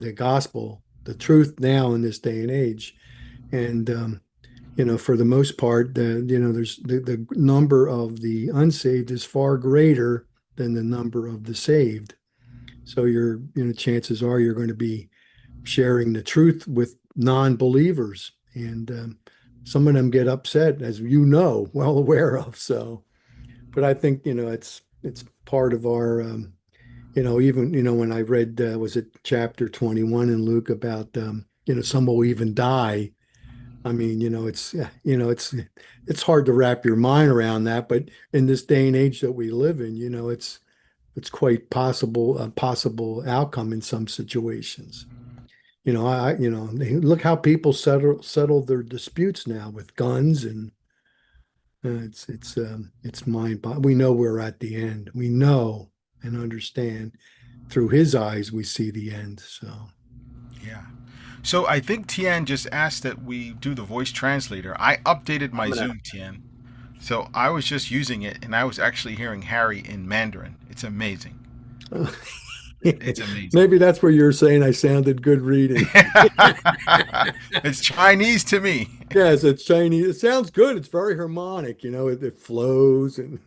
the gospel, the truth now in this day and age. And for the most part, there's the number of the unsaved is far greater than the number of the saved. So chances are you're going to be sharing the truth with non-believers, and some of them get upset, as well aware of. So, but I think it's part of our even when I read was it chapter 21 in Luke about some will even die. I mean, it's hard to wrap your mind around that, but in this day and age that we live in, it's quite possible a possible outcome in some situations. Look how people settle their disputes now with guns, and it's we know we're at the end. We know and understand through his eyes we see the end. So Yeah. So I think Tian just asked that we do the voice translator. I updated I'm my gonna. Zoom, Tian. So I was just using it and I was actually hearing Harry in Mandarin. It's amazing. It's amazing. maybe that's where you're saying I sounded good reading. It's Chinese to me. Yes, it's Chinese. It sounds good. It's very harmonic, it flows and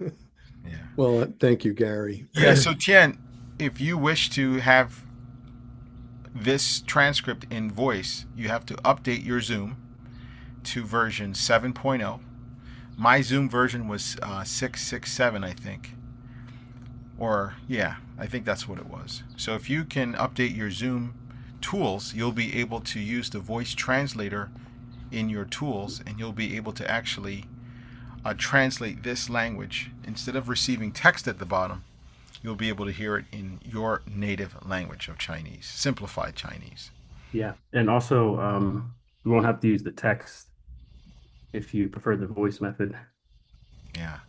Yeah. well, thank you, Gary. Yeah, so Tian, if you wish to have this transcript in voice, you have to update your Zoom to version 7.0. My Zoom version was 667, I think. Or, yeah, I think that's what it was. So if you can update your Zoom tools, you'll be able to use the voice translator in your tools, and you'll be able to actually translate this language. Instead of receiving text at the bottom, you'll be able to hear it in your native language of Chinese, simplified Chinese. Yeah, and also you won't have to use the text if you prefer the voice method. Yeah.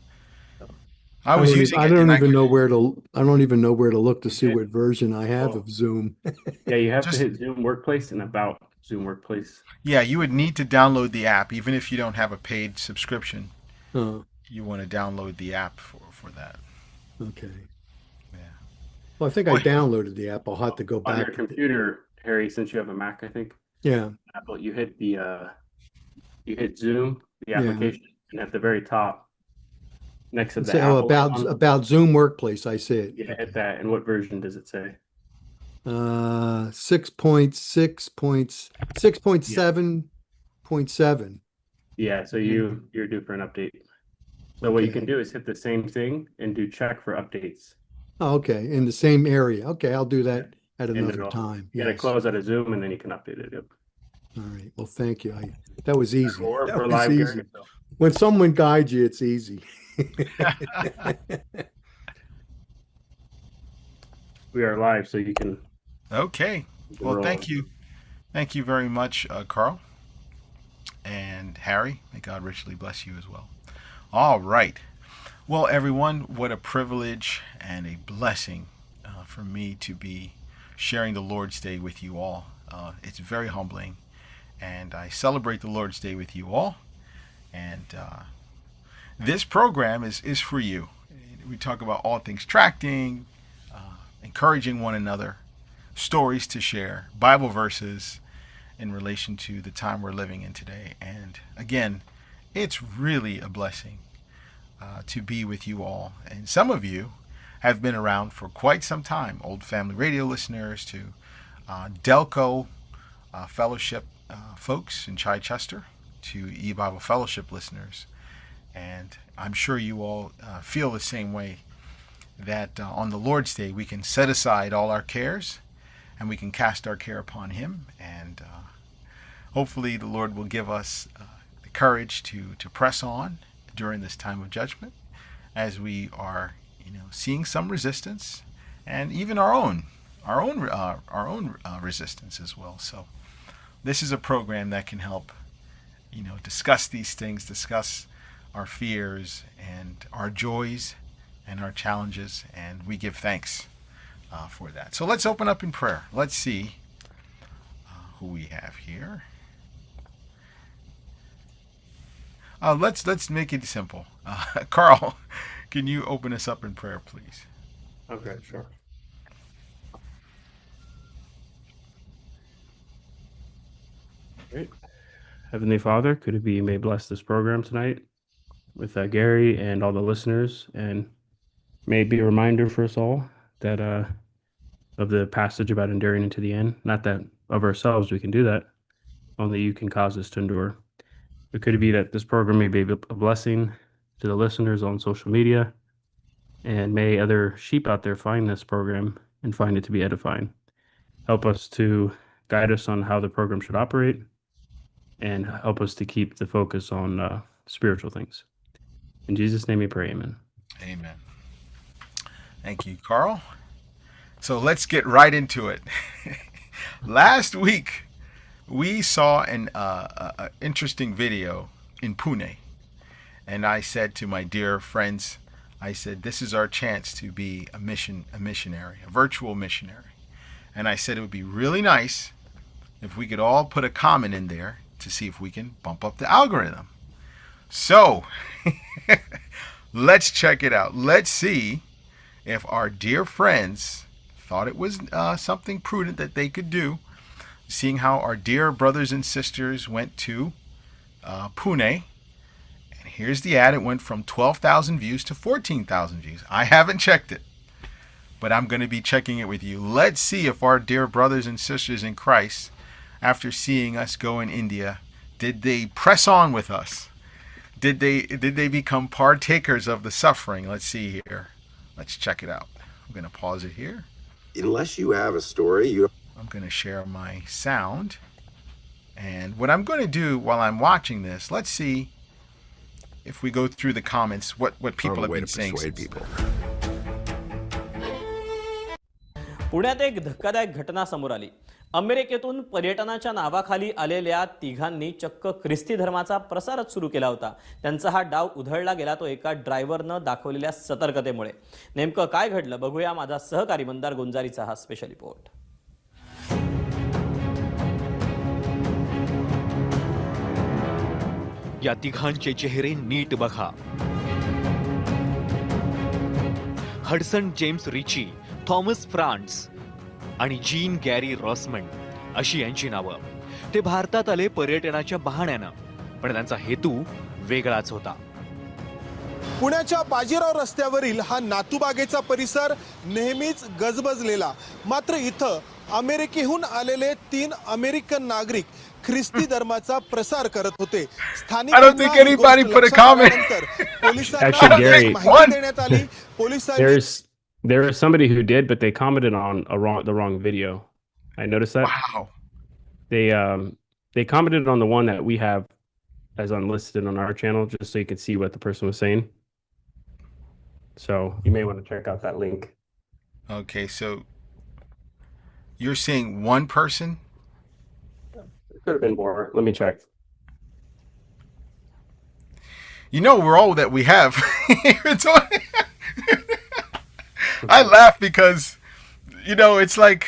I was using I it and don't I even could know where to look to see Okay. what version I have Well, of Zoom. yeah, you have to just, hit Zoom Workplace and about Zoom Workplace. yeah, you would need to download the app. Even if you don't have a paid subscription, Oh, you want to download the app for that. okay. Yeah. Well, I think I Well, downloaded the app. I'll have to go On your back. computer, Harry, since you have a Mac, I think, Yeah, Apple, you hit Zoom, the yeah. application, and at the very top, next to Let's the say, oh, Apple icon, about Zoom Workplace. I see it. yeah, hit Okay. that. And what version does it say? 6.6 Yeah. 6.7.7. Yeah, so you're due for an update. So what you can Okay. do is hit the same thing and do check for updates. Oh, okay. In the same area. Okay, I'll do Yeah. that at And another it'll time. you gotta Yes. close out of Zoom and then you can update it. Yep. All right. Well, thank you. That was easy. Well, we're That was live, Gary. easy. So When someone guides you, it's easy. we are live, so okay. you can Well, roll thank on. you. Thank you very much, Carl and Harry. May God richly bless you as well. All right. Well, everyone, what a privilege and a blessing for me to be sharing the Lord's Day with you all. It's very humbling, and I celebrate the Lord's Day with you all. And this program is for you. We talk about all things tracting, encouraging one another, stories to share, Bible verses in relation to the time we're living in today. And again, it's really a blessing to be with you all. And some of you have been around for quite some time, old family radio listeners to Delco Fellowship folks in Chichester, to E-Bible Fellowship listeners. And I'm sure you all feel the same way, that on the Lord's Day we can set aside all our cares and we can cast our care upon Him. And hopefully the Lord will give us the courage to press on during this time of judgment, as we are, seeing some resistance, and even our own resistance as well. So this is a program that can help, discuss these things, discuss our fears and our joys and our challenges, and we give thanks for that. So let's open up in prayer. Let's see who we have here. Let's make it simple. Carl, can you open us up in prayer, please? Okay, sure. Great. Heavenly Father, could it be you may bless this program tonight with Gary and all the listeners, and may it be a reminder for us all that of the passage about enduring into the end. Not that of ourselves we can do that, only you can cause us to endure. But could it be that this program may be a blessing to the listeners on social media, and may other sheep out there find this program and find it to be edifying. Help us to guide us on how the program should operate, and help us to keep the focus on spiritual things. In Jesus' name we pray, amen. Amen. Thank you, Carl. So let's get right into it. Last week, we saw an interesting video in Pune. And I said to my dear friends, I said, this is our chance to be a missionary, a virtual missionary. And I said it would be really nice if we could all put a comment in there to see if we can bump up the algorithm. So let's check it out. Let's see if our dear friends thought it was something prudent that they could do, seeing how our dear brothers and sisters went to Pune. And here's the ad. It went from 12,000 views to 14,000 views. I haven't checked it, but I'm going to be checking it with you. Let's see if our dear brothers and sisters in Christ, after seeing us go in India, did they press on with us? Did they become partakers of the suffering? Let's see here. Let's check it out. I'm going to pause it here. Unless you have a story, I'm going to share my sound. And what I'm going to do while I'm watching this, let's see if we go through the comments, what people have been saying. people. पुण्यात एक धक्कादायक घटना समोर आली. अमेरिकेतून पर्यटनाच्या नावाखाली आलेल्या तिघांनी चक्क ख्रिस्ती धर्माचा प्रसारच सुरू केला होता. त्यांचा हा डाव उधळला गेला तो एका ड्रायव्हरनं दाखवलेल्या सतर्कतेमुळे. नेमकं काय घडलं बघूया माझा सहकारी मंदार गुंजारीचा हा स्पेशल रिपोर्ट. या तिघांचे चेहरे नीट बघा. Hudson James Richie, Thomas France आणि जीन गॅरी रॉसमंड अशी यांची नावं. ते भारतात आले पर्यटनाच्या बहाण्यानं, पण त्यांचा हेतू वेगळाच होता. पुण्याच्या बाजीराव रस्त्यावरील हा नातूबागेचा परिसर नेहमीच गजबजलेला. मात्र इथं अमेरिकेहून आलेले 3 अमेरिकन नागरिक ख्रिस्ती धर्माचा प्रसार करत होते. स्थानिक देण्यात आली. पोलिसांनी There is somebody who did, but they commented on the wrong video. I noticed that. Wow. They commented on the one that we have as unlisted on our channel, just so you can see what the person was saying. So you may want to check out that link. Okay, so you're seeing one person? There could have been more. Let me check. You know, we're all that we have. It's all... I laugh because, you know, it's like.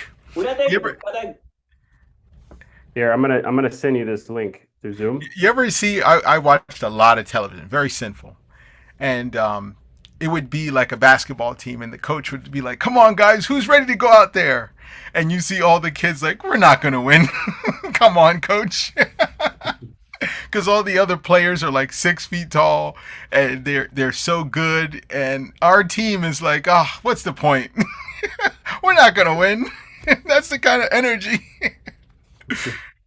Here, I'm gonna send you this link through Zoom. You ever see? I watched a lot of television, very sinful, and it would be like a basketball team, and the coach would be like, "Come on, guys, who's ready to go out there?" And you see all the kids like, "We're not gonna win." Come on, coach. Because all the other players are like 6 feet tall, and they're so good, and our team is like, oh, what's the point? We're not gonna win. That's the kind of energy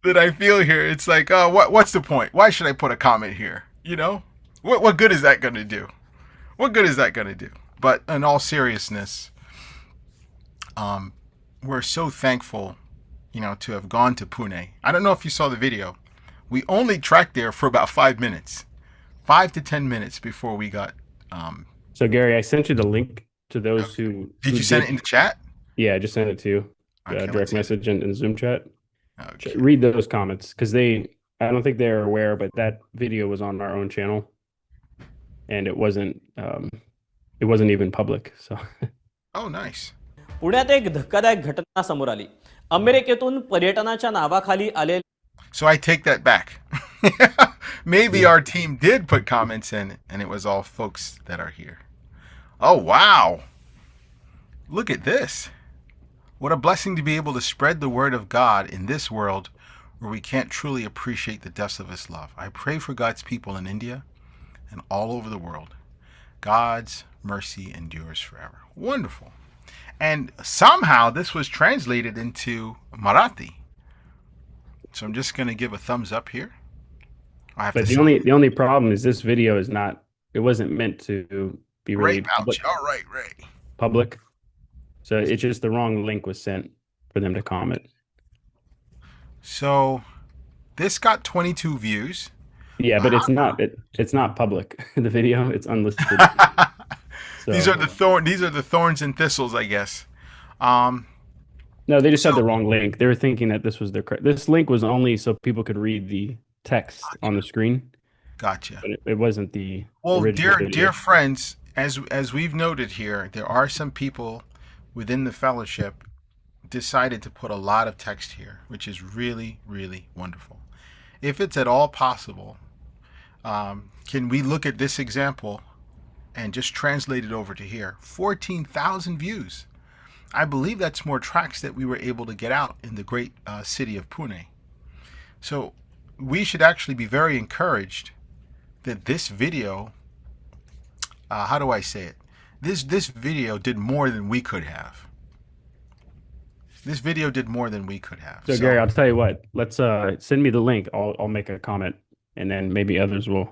that I feel here. It's like, oh, what's the point? Why should I put a comment here? You know, what good is that gonna do? What good is that gonna do? But in all seriousness, we're so thankful, you know, to have gone to Pune. I don't know if you saw the video. We only tracked there for about 5 minutes, 5 to 10 minutes before we got. So Gary, I sent you the link to those who. Did you send it in the chat? Yeah, I just sent it to you. Okay, direct message in Zoom chat. Okay. Read those comments because I don't think they're aware, but that video was on our own channel, and it wasn't even public. So. Oh, nice. पुण्यात एक धक्कादायक घटना समोर आली. अमेरिकेतून पर्यटनाच्या नावाखाली आले. So I take that back. Maybe our team did put comments in, and it was all folks that are here. Oh, wow. Look at this. What a blessing to be able to spread the word of God in this world where we can't truly appreciate the depths of His love. I pray for God's people in India and all over the world. God's mercy endures forever. Wonderful. And somehow this was translated into Marathi. So I'm just going to give a thumbs up here. I have But to the only problem is this video is not, it wasn't meant to be really Right, ouch. All right, right. public. So it's just the wrong link was sent for them to comment. So this got 22 views. Yeah, but it's not public. The video, it's unlisted. So, These are the thorns and thistles, I guess. no, they just had the wrong link. They were thinking that this was this link was only so people could read the text on the screen. Gotcha. But it wasn't the Well, original video. dear friends, as we've noted here, there are some people within the fellowship decided to put a lot of text here, which is really, really wonderful. If it's at all possible, can we look at this example and just translate it over to here? 14,000 views. I believe that's more tracks that we were able to get out in the great city of Pune. So we should actually be very encouraged that this video, how do I say it? This video did more than we could have. This video did more than we could have. So Gary, I'll tell you what. Let's send me the link. I'll make a comment, and then maybe others will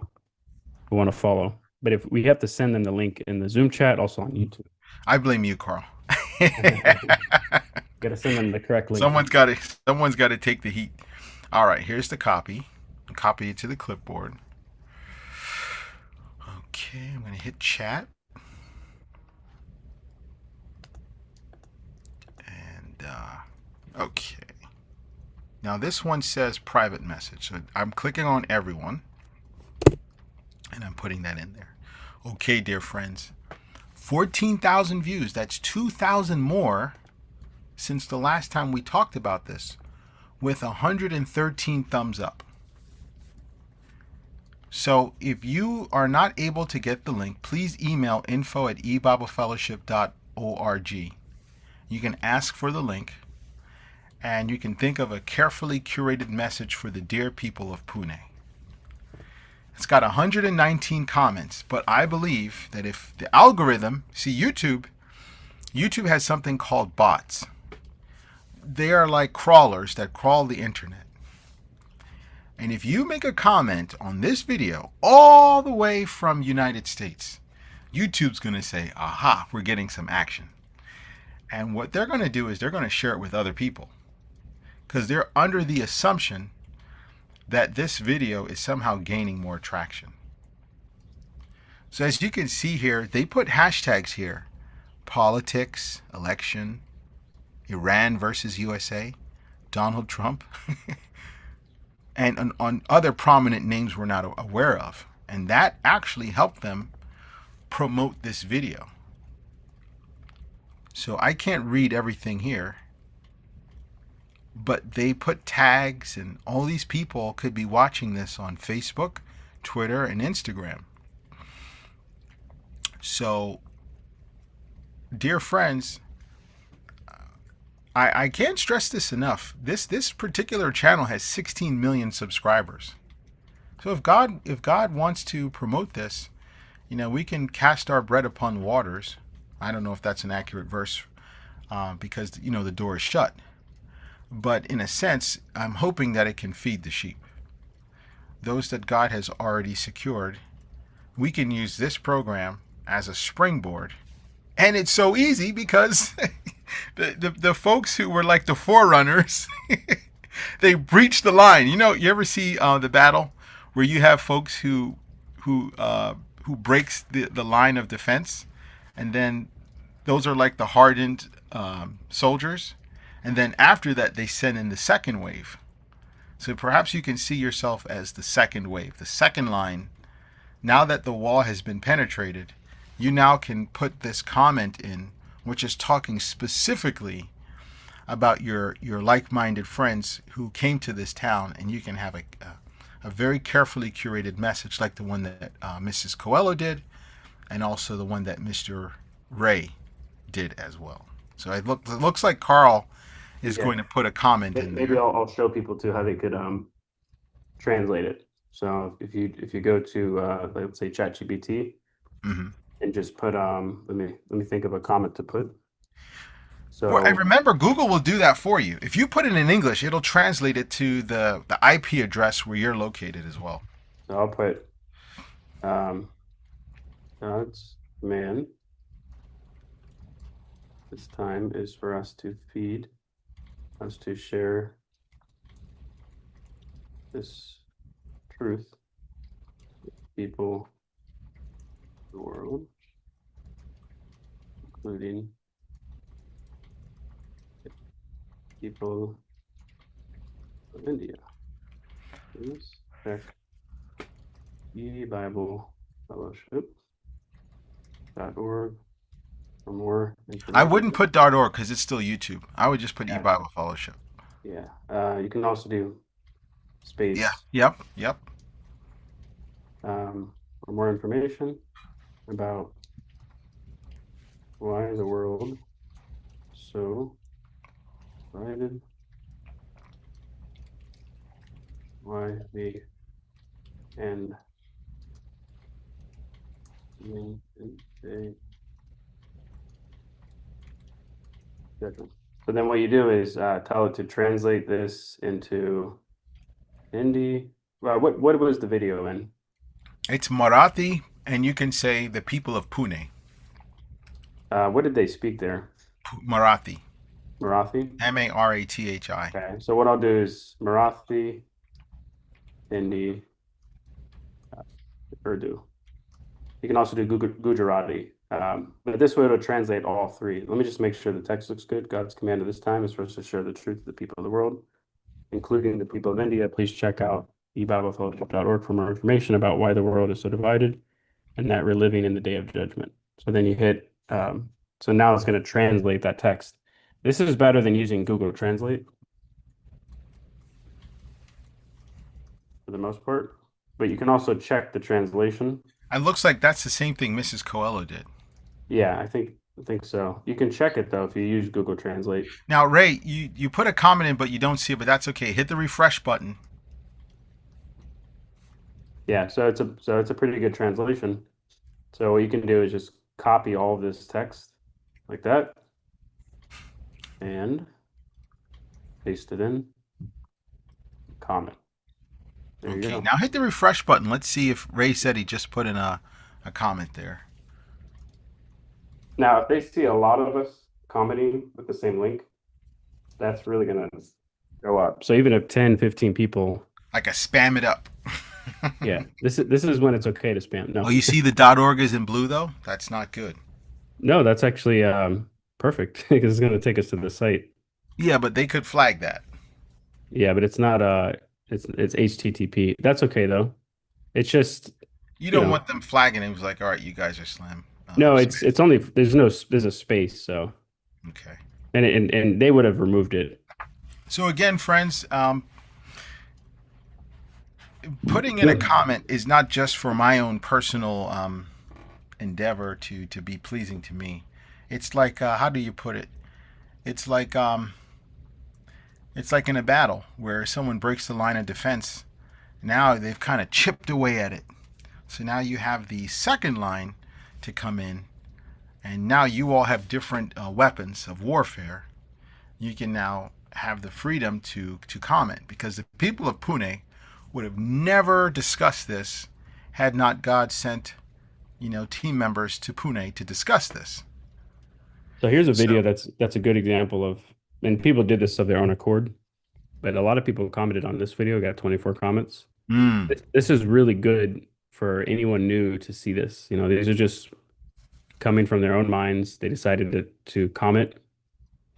want to follow. But if we have to send them the link in the Zoom chat, also on YouTube. I blame you, Carl. Got to send them the correct link. Someone's got to take the heat. All right, here's the copy. Copy it to the clipboard. Okay, I'm going to hit chat. And, okay. Now this one says private message. So I'm clicking on everyone. And I'm putting that in there. Okay, dear friends. 14,000 views. That's 2,000 more since the last time we talked about this, with 113 thumbs up. So if you are not able to get the link, please email info@ebibelfellowship.org. You can ask for the link, and you can think of a carefully curated message for the dear people of Pune. It's got 119 comments, but I believe that if the algorithm, see YouTube has something called bots. They are like crawlers that crawl the internet. And if you make a comment on this video all the way from United States, YouTube's going to say, aha, we're getting some action. And what they're going to do is they're going to share it with other people, because they're under the assumption that this video is somehow gaining more traction. So as you can see here, they put hashtags here: politics, election, Iran versus USA, Donald Trump, and on other prominent names we're not aware of. And that actually helped them promote this video. So I can't read everything here, but they put tags, and all these people could be watching this on Facebook, Twitter, and Instagram. So, dear friends, I can't stress this enough. This particular channel has 16 million subscribers. So if God wants to promote this, we can cast our bread upon the waters. I don't know if that's an accurate verse, because the door is shut. But in a sense, I'm hoping that it can feed the sheep. Those that God has already secured, we can use this program as a springboard. And it's so easy because the folks who were like the forerunners, they breached the line. You ever see the battle where you have folks who breaks the line of defense, and then those are like the hardened soldiers. And then after that, they send in the second wave. So perhaps you can see yourself as the second wave, the second line. Now that the wall has been penetrated, you now can put this comment in, which is talking specifically about your like-minded friends who came to this town, and you can have a very carefully curated message like the one that Mrs. Coelho did, and also the one that Mr. Ray did as well. So it looks like Carl is Yeah. going to put a comment in Maybe there. I'll show people too how they could translate it. So if you go to let's say ChatGPT Hmm. and just put let me think of a comment to put. Well, I So remember Google will do that for you. If you put it in English, it'll translate it to the IP address where you're located as well. so I'll put God's man. This time is for us to feed, us to share this truth with people in the world, including people of India. Please check eBible Fellowship.org for more I information. wouldn't put .org because it's still YouTube. I would just put Yeah. eBible Fellowship. Yeah. You can also do Yeah. space Yep. Yep. for more information about why the world so divided, why the end being in a judgment. So then what you do is tell it to translate this into Hindi. Well, what was the video in? It's Marathi, and you can say the people of Pune. What did they speak there? Marathi. Marathi? Marathi. Okay, so what I'll do is Marathi, Hindi, Urdu. You can also do Gujarati. But this way it'll translate all three. Let me just make sure the text looks good. God's command at this time is for us to share the truth to the people of the world, including the people of India. Please check out ebiblefellowship.org for more information about why the world is so divided and that we're living in the day of judgment. So then you hit, so now it's going to translate that text. This is better than using Google Translate for the most part, but you can also check the translation. It looks like that's the same thing Mrs. Coelho did. Yeah, I think so. You can check it though if you use Google Translate. Now, Ray, you put a comment in, but you don't see it, but that's okay. Hit the refresh button. Yeah, so it's a pretty good translation. So what you can do is just copy all of this text like that and paste it in, comment. There you Okay, go. now hit the refresh button. Let's see if Ray said he just put in a comment there. Now, if they see a lot of us commenting with the same link, that's really gonna go up. So even if 10, 15 people, Like a spam it up. yeah, this is when it's okay to spam. No. Oh, you see the .org is in blue though? That's not good. No, that's actually perfect because it's gonna take us to the site. Yeah, but they could flag that. Yeah, but it's not it's HTTP. That's okay though. It's just, You you don't know, want them flagging. It was like, all right, you guys are slam. no, Spam. it's only there's a space, so Okay. and they would have removed it. So again, friends, putting in a comment is not just for my own personal endeavor to be pleasing to me. It's like how do you put it? It's like in a battle where someone breaks the line of defense. Now they've kind of chipped away at it. So now you have the second line to come in, and now you all have different weapons of warfare. You can now have the freedom to comment because the people of Pune would have never discussed this had not God sent, team members to Pune to discuss this. So here's a video So, that's a good example of, and people did this of their own accord, but a lot of people commented on this video, got 24 comments. This is really good for anyone new to see this. You know, these are just coming from their own minds. They decided to comment.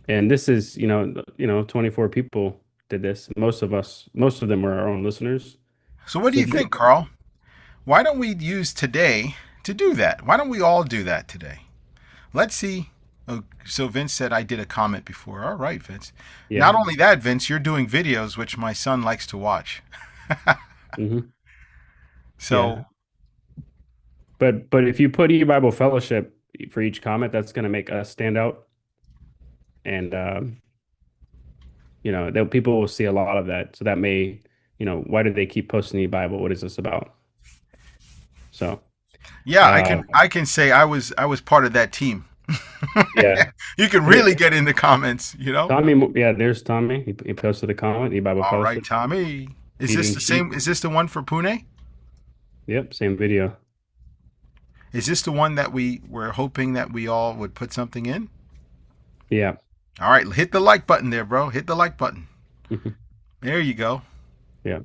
And this is, 24 people did this. Most of them were our own listeners. so what do So you think, Carl? Why don't we use today to do that? Why don't we all do that today? Let's see. Oh, so Vince said I did a comment before. All right, Vince. yeah. Not only that, Vince, you're doing videos which my son likes to watch. Mm-hmm. So Yeah. But if you put eBible Fellowship for each comment, that's going to make us stand out. And people will see a lot of that. So that may, why do they keep posting the Bible? What is this about? So, Yeah, I uh, can say I was part of that team. yeah. You can really get in the comments, you know. Tommy, yeah, there's Tommy. He posted a comment, E-Bible All right, Fellowship, Tommy. Is this feeding the sheep. same? Is this the one for Pune? Yep, same video. Is this the one that we were hoping that we all would put something in? Yeah. All right, hit the like button there, bro. Hit the like button. Mhm. There you go. Yeah.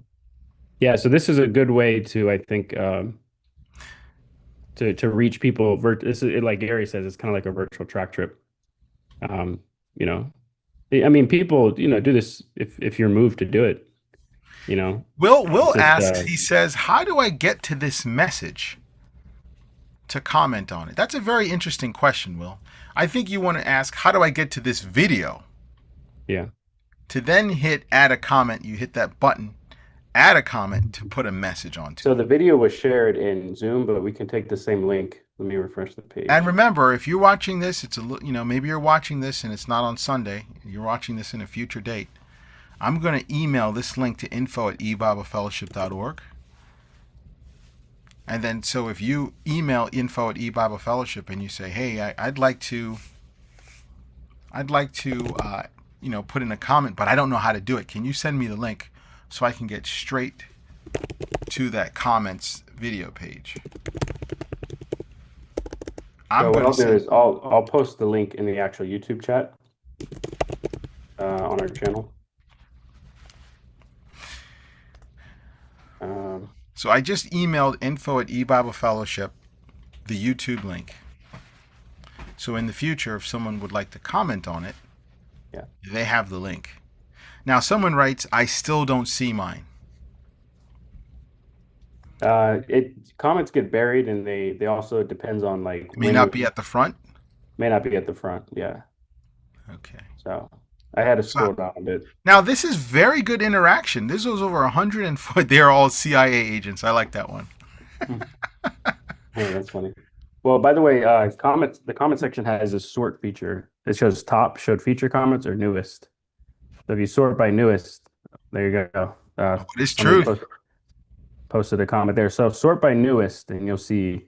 Yeah, so this is a good way to, I think, to reach people. This is, like Gary says, it's kind of like a virtual track trip. Um, you know, I mean, people, do this if you're moved to do it. It's Will just asks, he says, how do I get to this message to comment on it? That's a very interesting question, Will. I think you want to ask, how do I get to this video? yeah. To then hit add a comment, you hit that button, add a comment to put a message onto. So the video was shared in Zoom, but we can take the same link. Let me refresh the page. And remember, if you're watching this, it's maybe you're watching this and it's not on Sunday. You're watching this in a future date. I'm going to email this link to info@ebiblefellowship.org. And then, so if you email info@ebiblefellowship and you say, hey, I'd like to put in a comment, but I don't know how to do it. Can you send me the link so I can get straight to that comments video page? So what I'll do is I'll post the link in the actual YouTube chat on our channel. So I just emailed info@ebiblefellowship, the YouTube link. So in the future, if someone would like to comment on it, yeah, they have the link. Now someone writes, I still don't see mine. Comments get buried, and they also, it depends on like It may not be at the front. May not be at the front. Yeah. Okay. So I had to scroll down a bit. Now this is very good interaction. This was over 104. They're all CIA agents. I like that one. Hey, that's funny. Well, by the way, comments. The comment section has a sort feature. It shows top showed feature comments or newest. So if you sort by newest, there you go. It's true. Posted a comment there. So sort by newest, and you'll see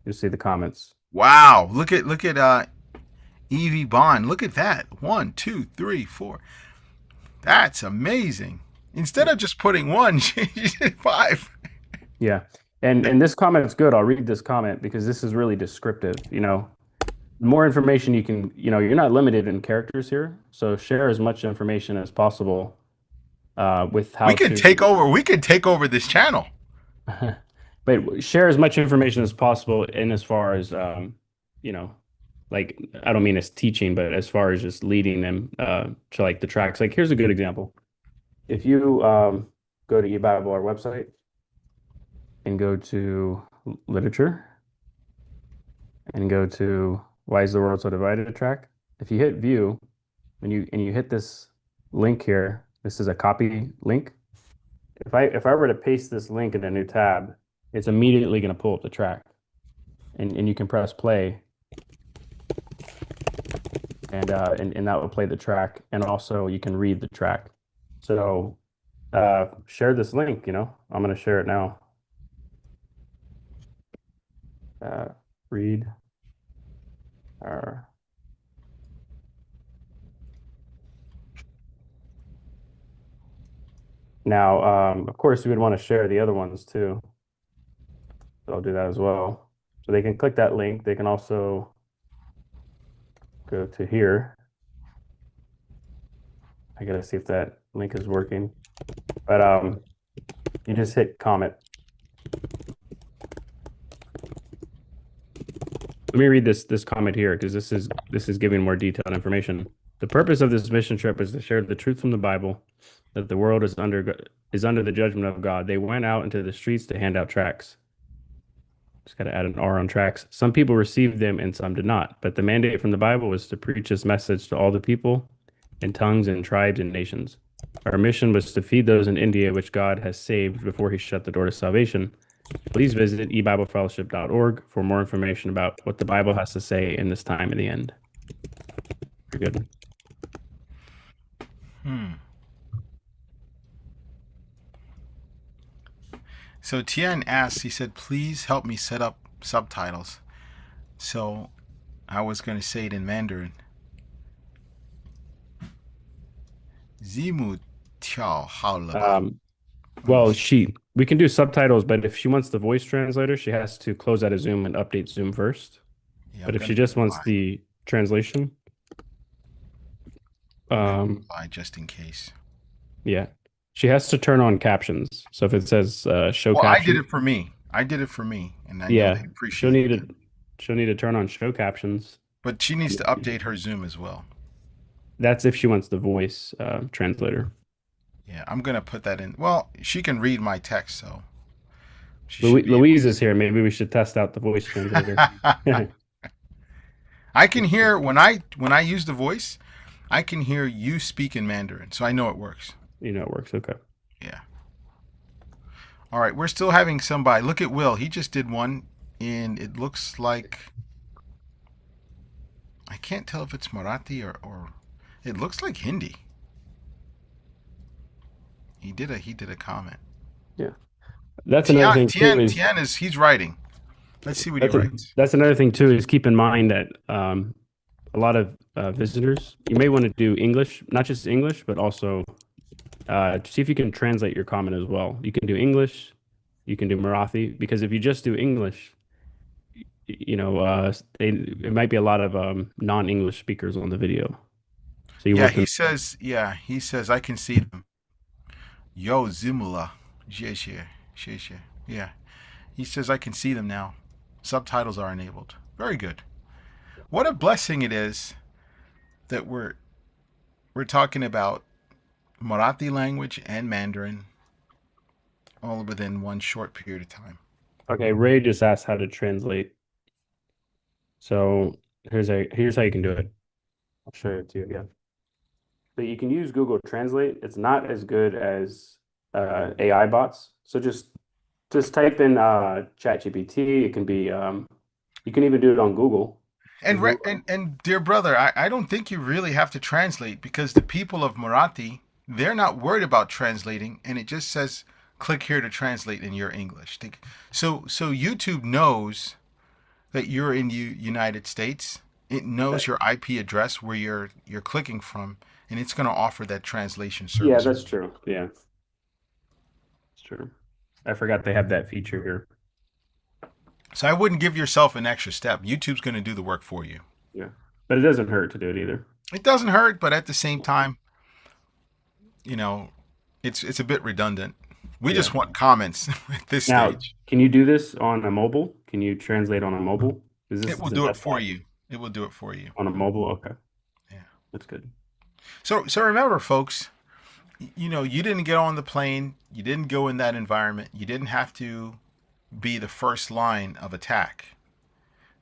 the comments. Wow! Look at Evie Bond. Look at that. 1, 2, 3, 4. That's amazing. Instead of just putting 1, she did 5. Yeah. And this comment is good. I'll read this comment because this is really descriptive. The more information you can, you're not limited in characters here. So share as much information as possible with how we can take over this channel. But share as much information as possible in as far as, like, I don't mean as teaching, but as far as just leading them to like the tracks. Like, here's a good example. If you go to eBible, our website, and go to literature and go to Why is the World So Divided track. If you hit view and you hit this link here, this is a copy link. If I were to paste this link in a new tab, it's immediately going to pull up the track, and you can press play, and that will play the track, and also you can read the track. So share this link. I'm going to share it now. Read our now, of course, we would want to share the other ones too. So I'll do that as well. So they can click that link. They can also go to here. I gotta see if that link is working. But you just hit comment. Let me read this comment here because this is giving more detailed information. The purpose of this mission trip is to share the truth from the Bible that the world is under the judgment of God. They went out into the streets to hand out tracts. Just got to add an R on tracts. Some people received them and some did not. But the mandate from the Bible was to preach this message to all the people in tongues and tribes and nations. Our mission was to feed those in India which God has saved before he shut the door to salvation. Please visit ebiblefellowship.org for more information about what the Bible has to say in this time of the end. Pretty good. So Tian asked, he said, please help me set up subtitles. So I was going to say it in Mandarin. Zimu tiao hao le ba. Let me Well, see. we can do subtitles, but if she wants the voice translator, she has to close out of Zoom and update Zoom first. Yeah, But if she just wants the translation, I'm gonna um, reply just in case. yeah, she has to turn on captions. So if it says show Well, I did caption, it for me. I did it for me, and I know yeah, they appreciate that. she'll need to turn on show captions. But she needs to update her Zoom as well. That's if she wants the voice translator. Yeah, I'm gonna put that in. Well, she can read my text, so she should be Louise is here. Maybe we should test out the voice translator. able. I can hear when I use the voice, I can hear you speak in Mandarin, so I know it works. You know it works. Okay. Yeah. All right, we're still having somebody. Look at Will. He just did one, and it looks like I can't tell if it's Marathi or it looks like Hindi. He did a comment. Yeah. That's another thing too is Tian is he's writing. Let's see what he writes. that's another thing too is keep in mind that a lot of visitors, you may want to do English, not just English, but also see if you can translate your comment as well. You can do English, you can do Marathi, because if you just do English, it might be a lot of non-English speakers on the video. So you Yeah, want them. he says I can see them. Yo Zimula. Xie. Yeah. He says I can see them now. Subtitles are enabled. Very good. What a blessing it is that we're talking about Marathi language and Mandarin all within one short period of time. Okay, Ray just asked how to translate. So here's how you can do it. I'll show it to you again. So you can use Google Translate. It's not as good as AI bots. So just type in ChatGPT. It can be you can even do it on Google. And dear brother, I don't think you really have to translate because the people of Marathi, they're not worried about translating, and it just says click here to translate in your English. So YouTube knows that you're in the United States. It knows your IP address where you're clicking from, and it's going to offer that translation service. Yeah, that's true. Yeah, it's true. I forgot they have that feature here. So I wouldn't give yourself an extra step. YouTube's going to do the work for you. Yeah, but it doesn't hurt to do it either. It doesn't hurt, but at the same time, it's a bit redundant. We just want comments at this stage. Can you do this on a mobile? Can you translate on a mobile? It will do it for you. It will do it for you. On a mobile? Okay. Yeah. That's good. So remember, folks, you didn't get on the plane. You didn't go in that environment. You didn't have to be the first line of attack.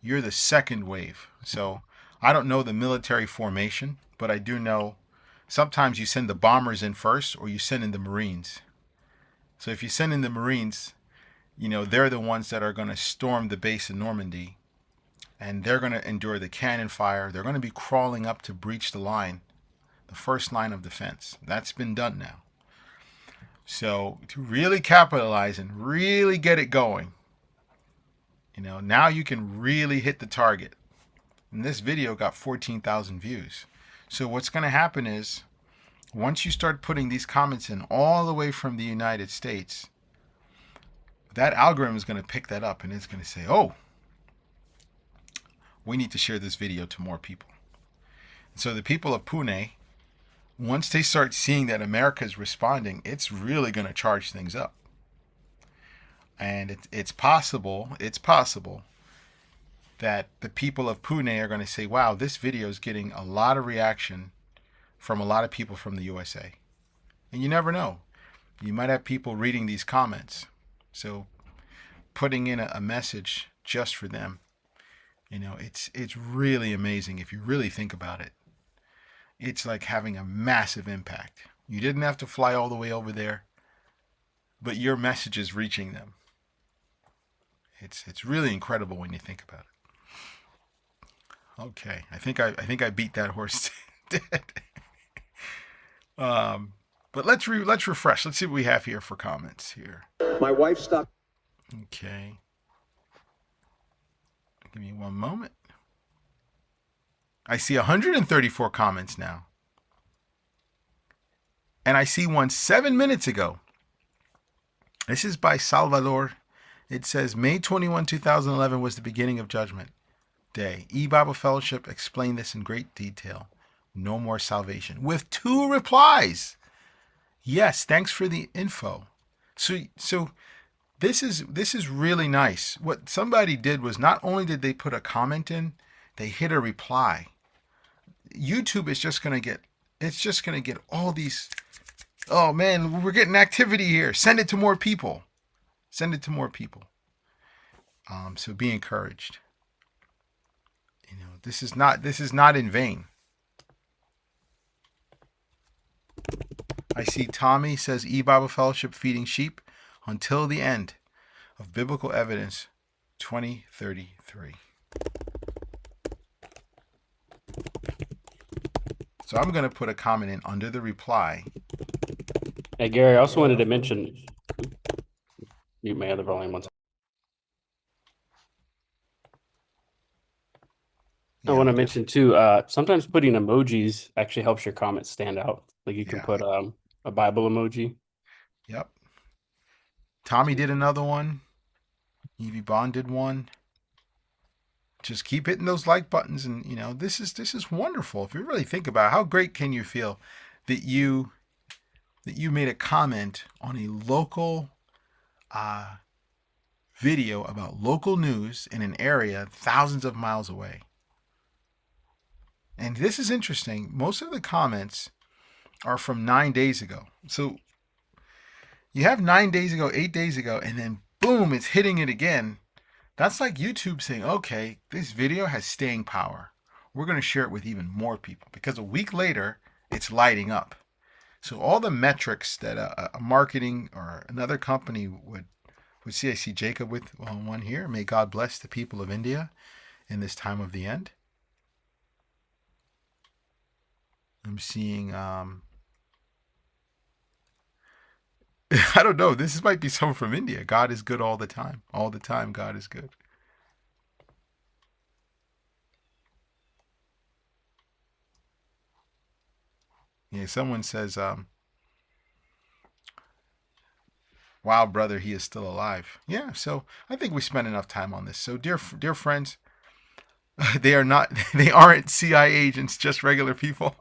You're the second wave. So I don't know the military formation, but I do know sometimes you send the bombers in first or you send in the Marines. So if you send in the Marines, they're the ones that are going to storm the base in Normandy, and they're going to endure the cannon fire. They're going to be crawling up to breach the line, the first line of defense. That's been done now. So to really capitalize and really get it going, now you can really hit the target. And this video got 14,000 views. So what's going to happen is, once you start putting these comments in all the way from the United States, that algorithm is going to pick that up and it's going to say, oh, we need to share this video to more people. And so the people of Pune, once they start seeing that America is responding, it's really going to charge things up. And it's possible that the people of Pune are going to say, wow, this video is getting a lot of reaction from a lot of people from the USA. And you never know. You might have people reading these comments. So putting in a message just for them, it's really amazing if you really think about it. It's like having a massive impact. You didn't have to fly all the way over there, but your message is reaching them. It's really incredible when you think about it. Okay, I think I beat that horse dead. But let's refresh. Let's see what we have here for comments here. My wife stopped. Okay. Give me one moment. I see 134 comments now. And I see one 7 minutes ago. This is by Salvador. It says May 21, 2011 was the beginning of Judgment Day. E-Bible Fellowship explained this in great detail. No more salvation. With 2 replies. Yes, thanks for the info. So this is really nice. What somebody did was not only did they put a comment in, they hit a reply. YouTube is just going to get all these, oh man, we're getting activity here. Send it to more people. Send it to more people. So be encouraged. You know, this is not in vain. I see Tommy says E-Bible Fellowship feeding sheep until the end of biblical evidence 2033. So I'm going to put a comment in under the reply. Hey, Gary, I also wanted to mention, mute my other volume once. I want to mention too, sometimes putting emojis actually helps your comments stand out. Like you can put a Bible emoji. Yep. Tommy did another one. Evie Bond did one. Just keep hitting those like buttons, and you know this is wonderful. If you really think about it, how great can you feel that you made a comment on a local video about local news in an area thousands of miles away. And this is interesting. Most of the comments are from 9 days ago. So you have 9 days ago, 8 days ago, and then boom, it's hitting it again. That's like YouTube saying, okay, this video has staying power. We're going to share it with even more people because a week later, it's lighting up. So all the metrics that a marketing or another company would see. I see Jacob with one here. May God bless the people of India in this time of the end. I'm seeing, I don't know. This might be someone from India. God is good all the time. All the time, God is good. Yeah, someone says, wow, brother, he is still alive. Yeah, so I think we spent enough time on this. So dear friends, they aren't CIA agents, just regular people.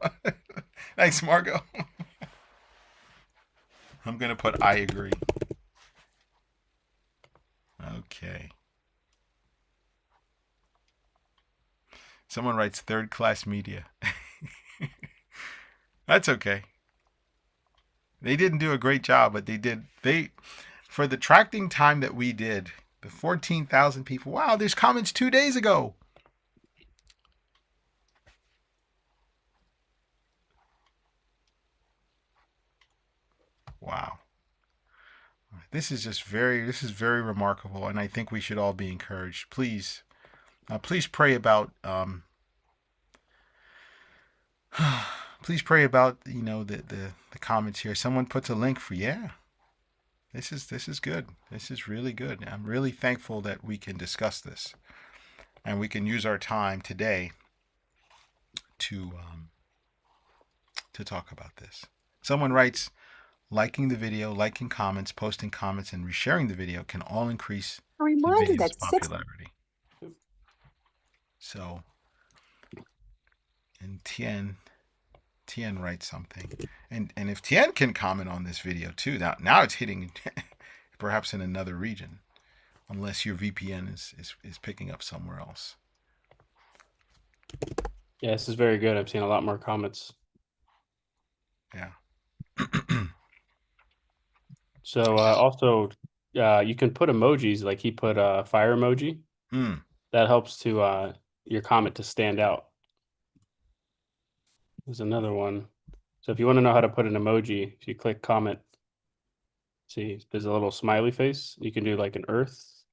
Thanks, Margot. I'm going to put I agree. Okay. Someone writes third class media. That's okay. They didn't do a great job, but they for the tracking time that we did, the 14,000 people. Wow, there's comments 2 days ago. Wow. This is very remarkable, and I think we should all be encouraged. Please pray about please pray about the comments here. Someone puts a link for This is good. This is really good. I'm really thankful that we can discuss this, and we can use our time today to talk about this. Someone writes, liking the video, liking comments, posting comments, and resharing the video can all increase the video's popularity. So, and Tien writes something, and if Tien can comment on this video too, now it's hitting perhaps in another region, unless your VPN is picking up somewhere else. Yeah, this is very good. I've seen a lot more comments. Yeah. So also, you can put emojis, like he put a fire emoji. That helps to your comment to stand out. There's another one. So if you want to know how to put an emoji, if you click comment, see, there's a little smiley face. You can do like an earth,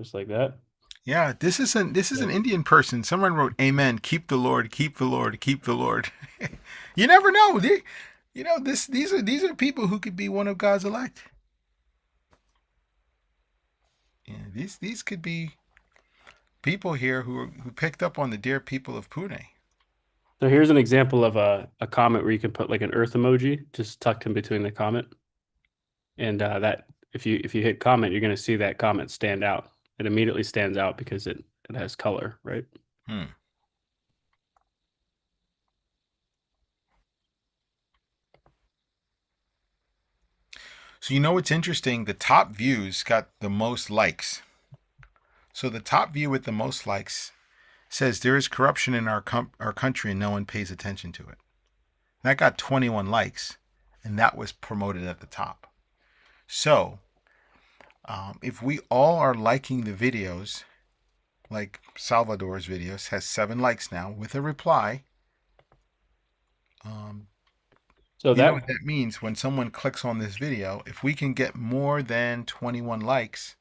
just like that. Yeah, this is an Indian person. Someone wrote, "Amen. Keep the Lord, keep the Lord, keep the Lord." You never know. You know, these are people who could be one of God's elect. Yeah, these could be people here who picked up on the dear people of Pune. So here's an example of a comment where you can put like an earth emoji just tucked in between the comment. And that if you hit comment, you're going to see that comment stand out. It immediately stands out because it has color, right? Hmm. So you know what's interesting? The top views got the most likes. So the top view with the most likes says there is corruption in our country and no one pays attention to it. That got 21 likes, and that was promoted at the top. So if we all are liking the videos, like Salvador's videos has 7 likes now with a reply. So You know that what that means when someone clicks on this video? If we can get more than 21 likes,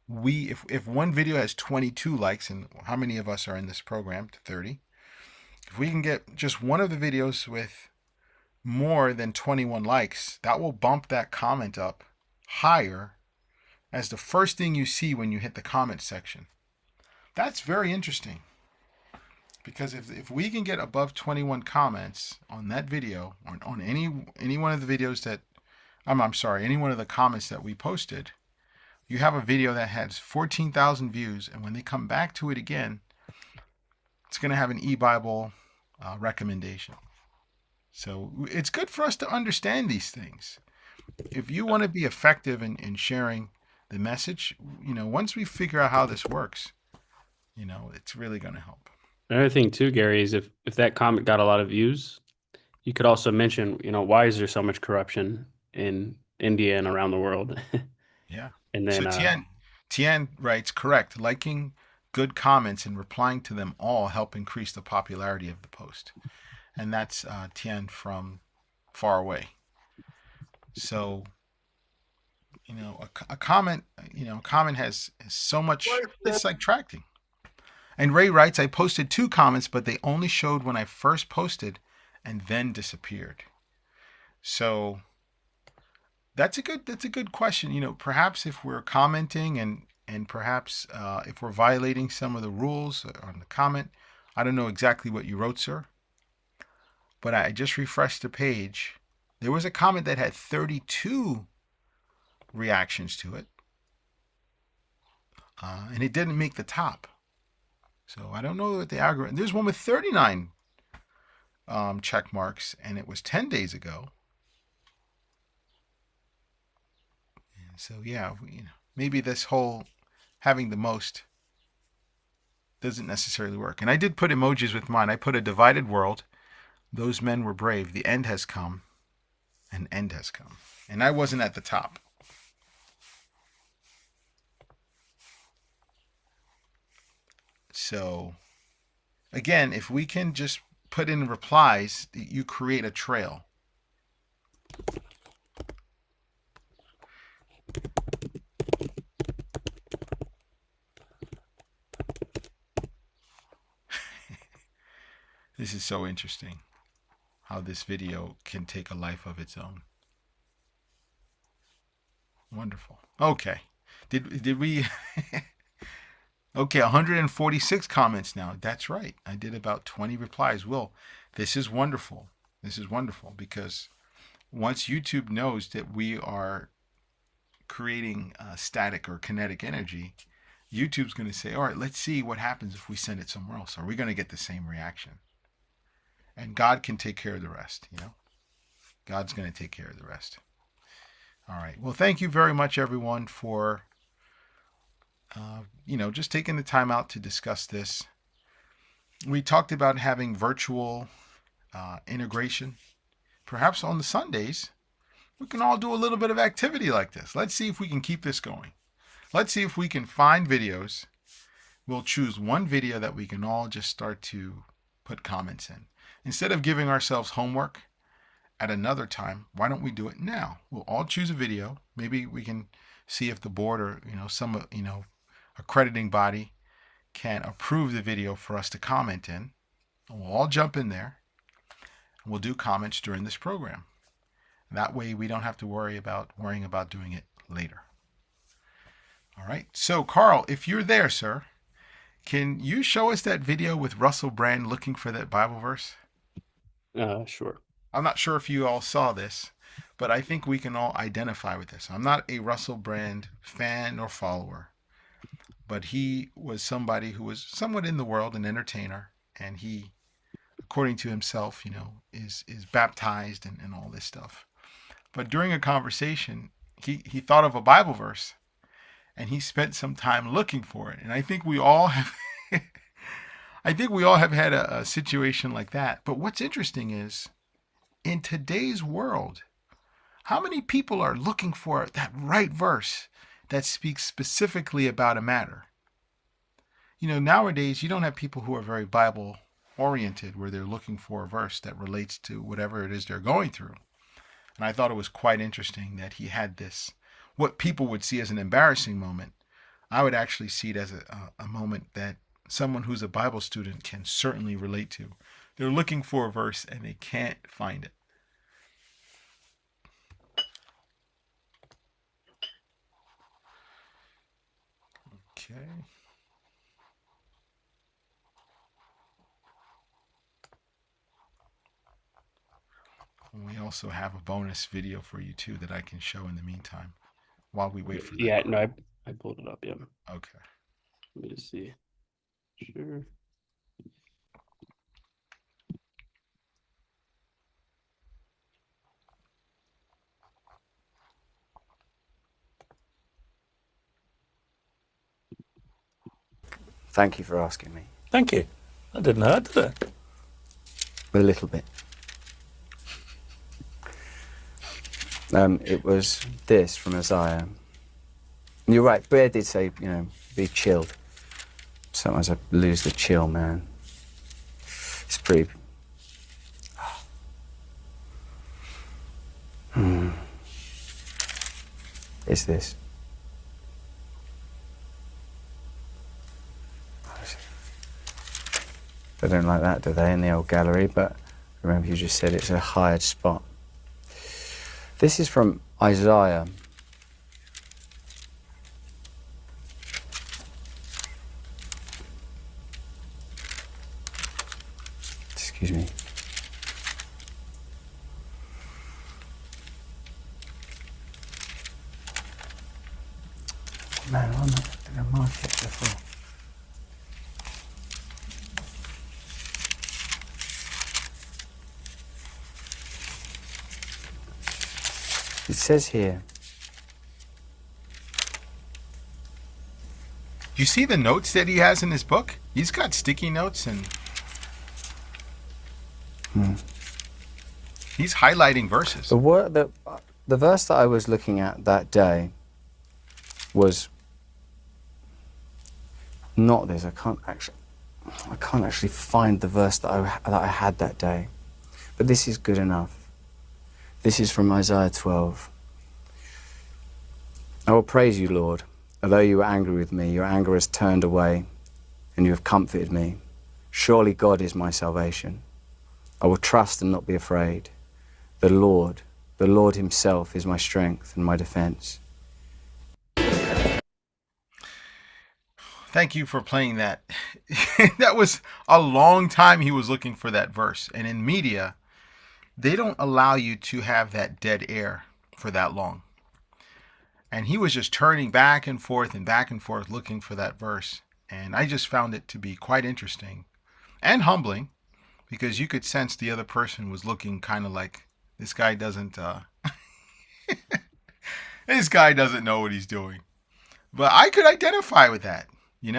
if one video has 22 likes, and how many of us are in this program to 30? If we can get just one of the videos with more than 21 likes, that will bump that comment up higher as the first thing you see when you hit the comment section. That's very interesting. Because if we can get above 21 comments on that video, or on any one of the videos that I'm sorry, any one of the comments that we posted, you have a video that has 14,000 views, and when they come back to it again, it's going to have an e-Bible recommendation. So it's good for us to understand these things. If you want to be effective in sharing the message, once we figure out how this works, it's really going to help. another thing too, Gary, is if that comment got a lot of views, you could also mention, why is there so much corruption in India and around the world? Yeah. And So then Tian writes, correct. Liking good comments and replying to them all help increase the popularity of the post. And that's Tian from far away. So, a comment, comment has so much, it's like tracking. And Ray writes, I posted 2 comments, but they only showed when I first posted and then disappeared. So that's a good question. Perhaps if we're commenting and perhaps if we're violating some of the rules on the comment, I don't know exactly what you wrote, sir, but I just refreshed the page. There was a comment that had 32 reactions to it, and it didn't make the top. So I don't know what the algorithm. There's one with 39 check marks, and it was 10 days ago. And so yeah, maybe this whole having the most doesn't necessarily work. And I did put emojis with mine. I put a divided world. Those men were brave. The end has come. An end has come. And I wasn't at the top. So, again, if we can just put in replies, you create a trail. This is so interesting how this video can take a life of its own. Wonderful. Okay. Did we Okay, 146 comments now. That's right. I did about 20 replies. Will, this is wonderful. This is wonderful because once YouTube knows that we are creating static or kinetic energy, YouTube's going to say, all right, let's see what happens if we send it somewhere else. Are we going to get the same reaction? And God can take care of the rest, God's going to take care of the rest. All right. Well, thank you very much, everyone, for just taking the time out to discuss this. We talked about having virtual integration. Perhaps on the Sundays, we can all do a little bit of activity like this. Let's see if we can keep this going. Let's see if we can find videos. We'll choose one video that we can all just start to put comments in. Instead of giving ourselves homework at another time, why don't we do it now? We'll all choose a video. Maybe we can see if the board or some accrediting body can approve the video for us to comment in. And we'll all jump in there and we'll do comments during this program. That way we don't have to worrying about doing it later. All right. So, Carl, if you're there, sir, can you show us that video with Russell Brand looking for that Bible verse? Sure. I'm not sure if you all saw this, but I think we can all identify with this. I'm not a Russell Brand fan or follower, but he was somebody who was somewhat in the world, an entertainer, and he, according to himself, is baptized and all this stuff. But during a conversation, he thought of a Bible verse, and he spent some time looking for it. And I think we all have had a situation like that. But what's interesting is, in today's world, how many people are looking for that right verse that speaks specifically about a matter? Nowadays, you don't have people who are very Bible oriented where they're looking for a verse that relates to whatever it is they're going through. And I thought it was quite interesting that he had this, what people would see as an embarrassing moment. I would actually see it as a moment that someone who's a Bible student can certainly relate to. They're looking for a verse and they can't find it. Okay. We also have a bonus video for you too that I can show in the meantime while we wait for that. Yeah, no, I pulled it up, yeah. Okay. Let me just see. Sure. Thank you for asking me. Thank you. I didn't know, did I? A little bit. It was this from Isaiah. You're right, Bear did say, be chilled. Sometimes I lose the chill, man. It's pretty... It's this. They don't like that, do they, in the old gallery? But remember, you just said it's a hired spot. This is from Isaiah. Excuse me. Man, I'm not going to mark it before. It says here. You see the notes that he has in his book? He's got sticky notes and he's highlighting verses. The verse that I was looking at that day was not this. I can't actually find the verse that I had that day. But this is good enough. This is from Isaiah 12. I will praise you, Lord. Although you were angry with me, your anger has turned away, and you have comforted me. Surely God is my salvation. I will trust and not be afraid. The Lord himself is my strength and my defense. Thank you for playing that. That was a long time he was looking for that verse. And in media, they don't allow you to have that dead air for that long. And he was just turning back and forth looking for that verse. And I just found it to be quite interesting and humbling, because you could sense the other person was looking kind of like, this guy doesn't this guy doesn't know what he's doing. But I could identify with that, you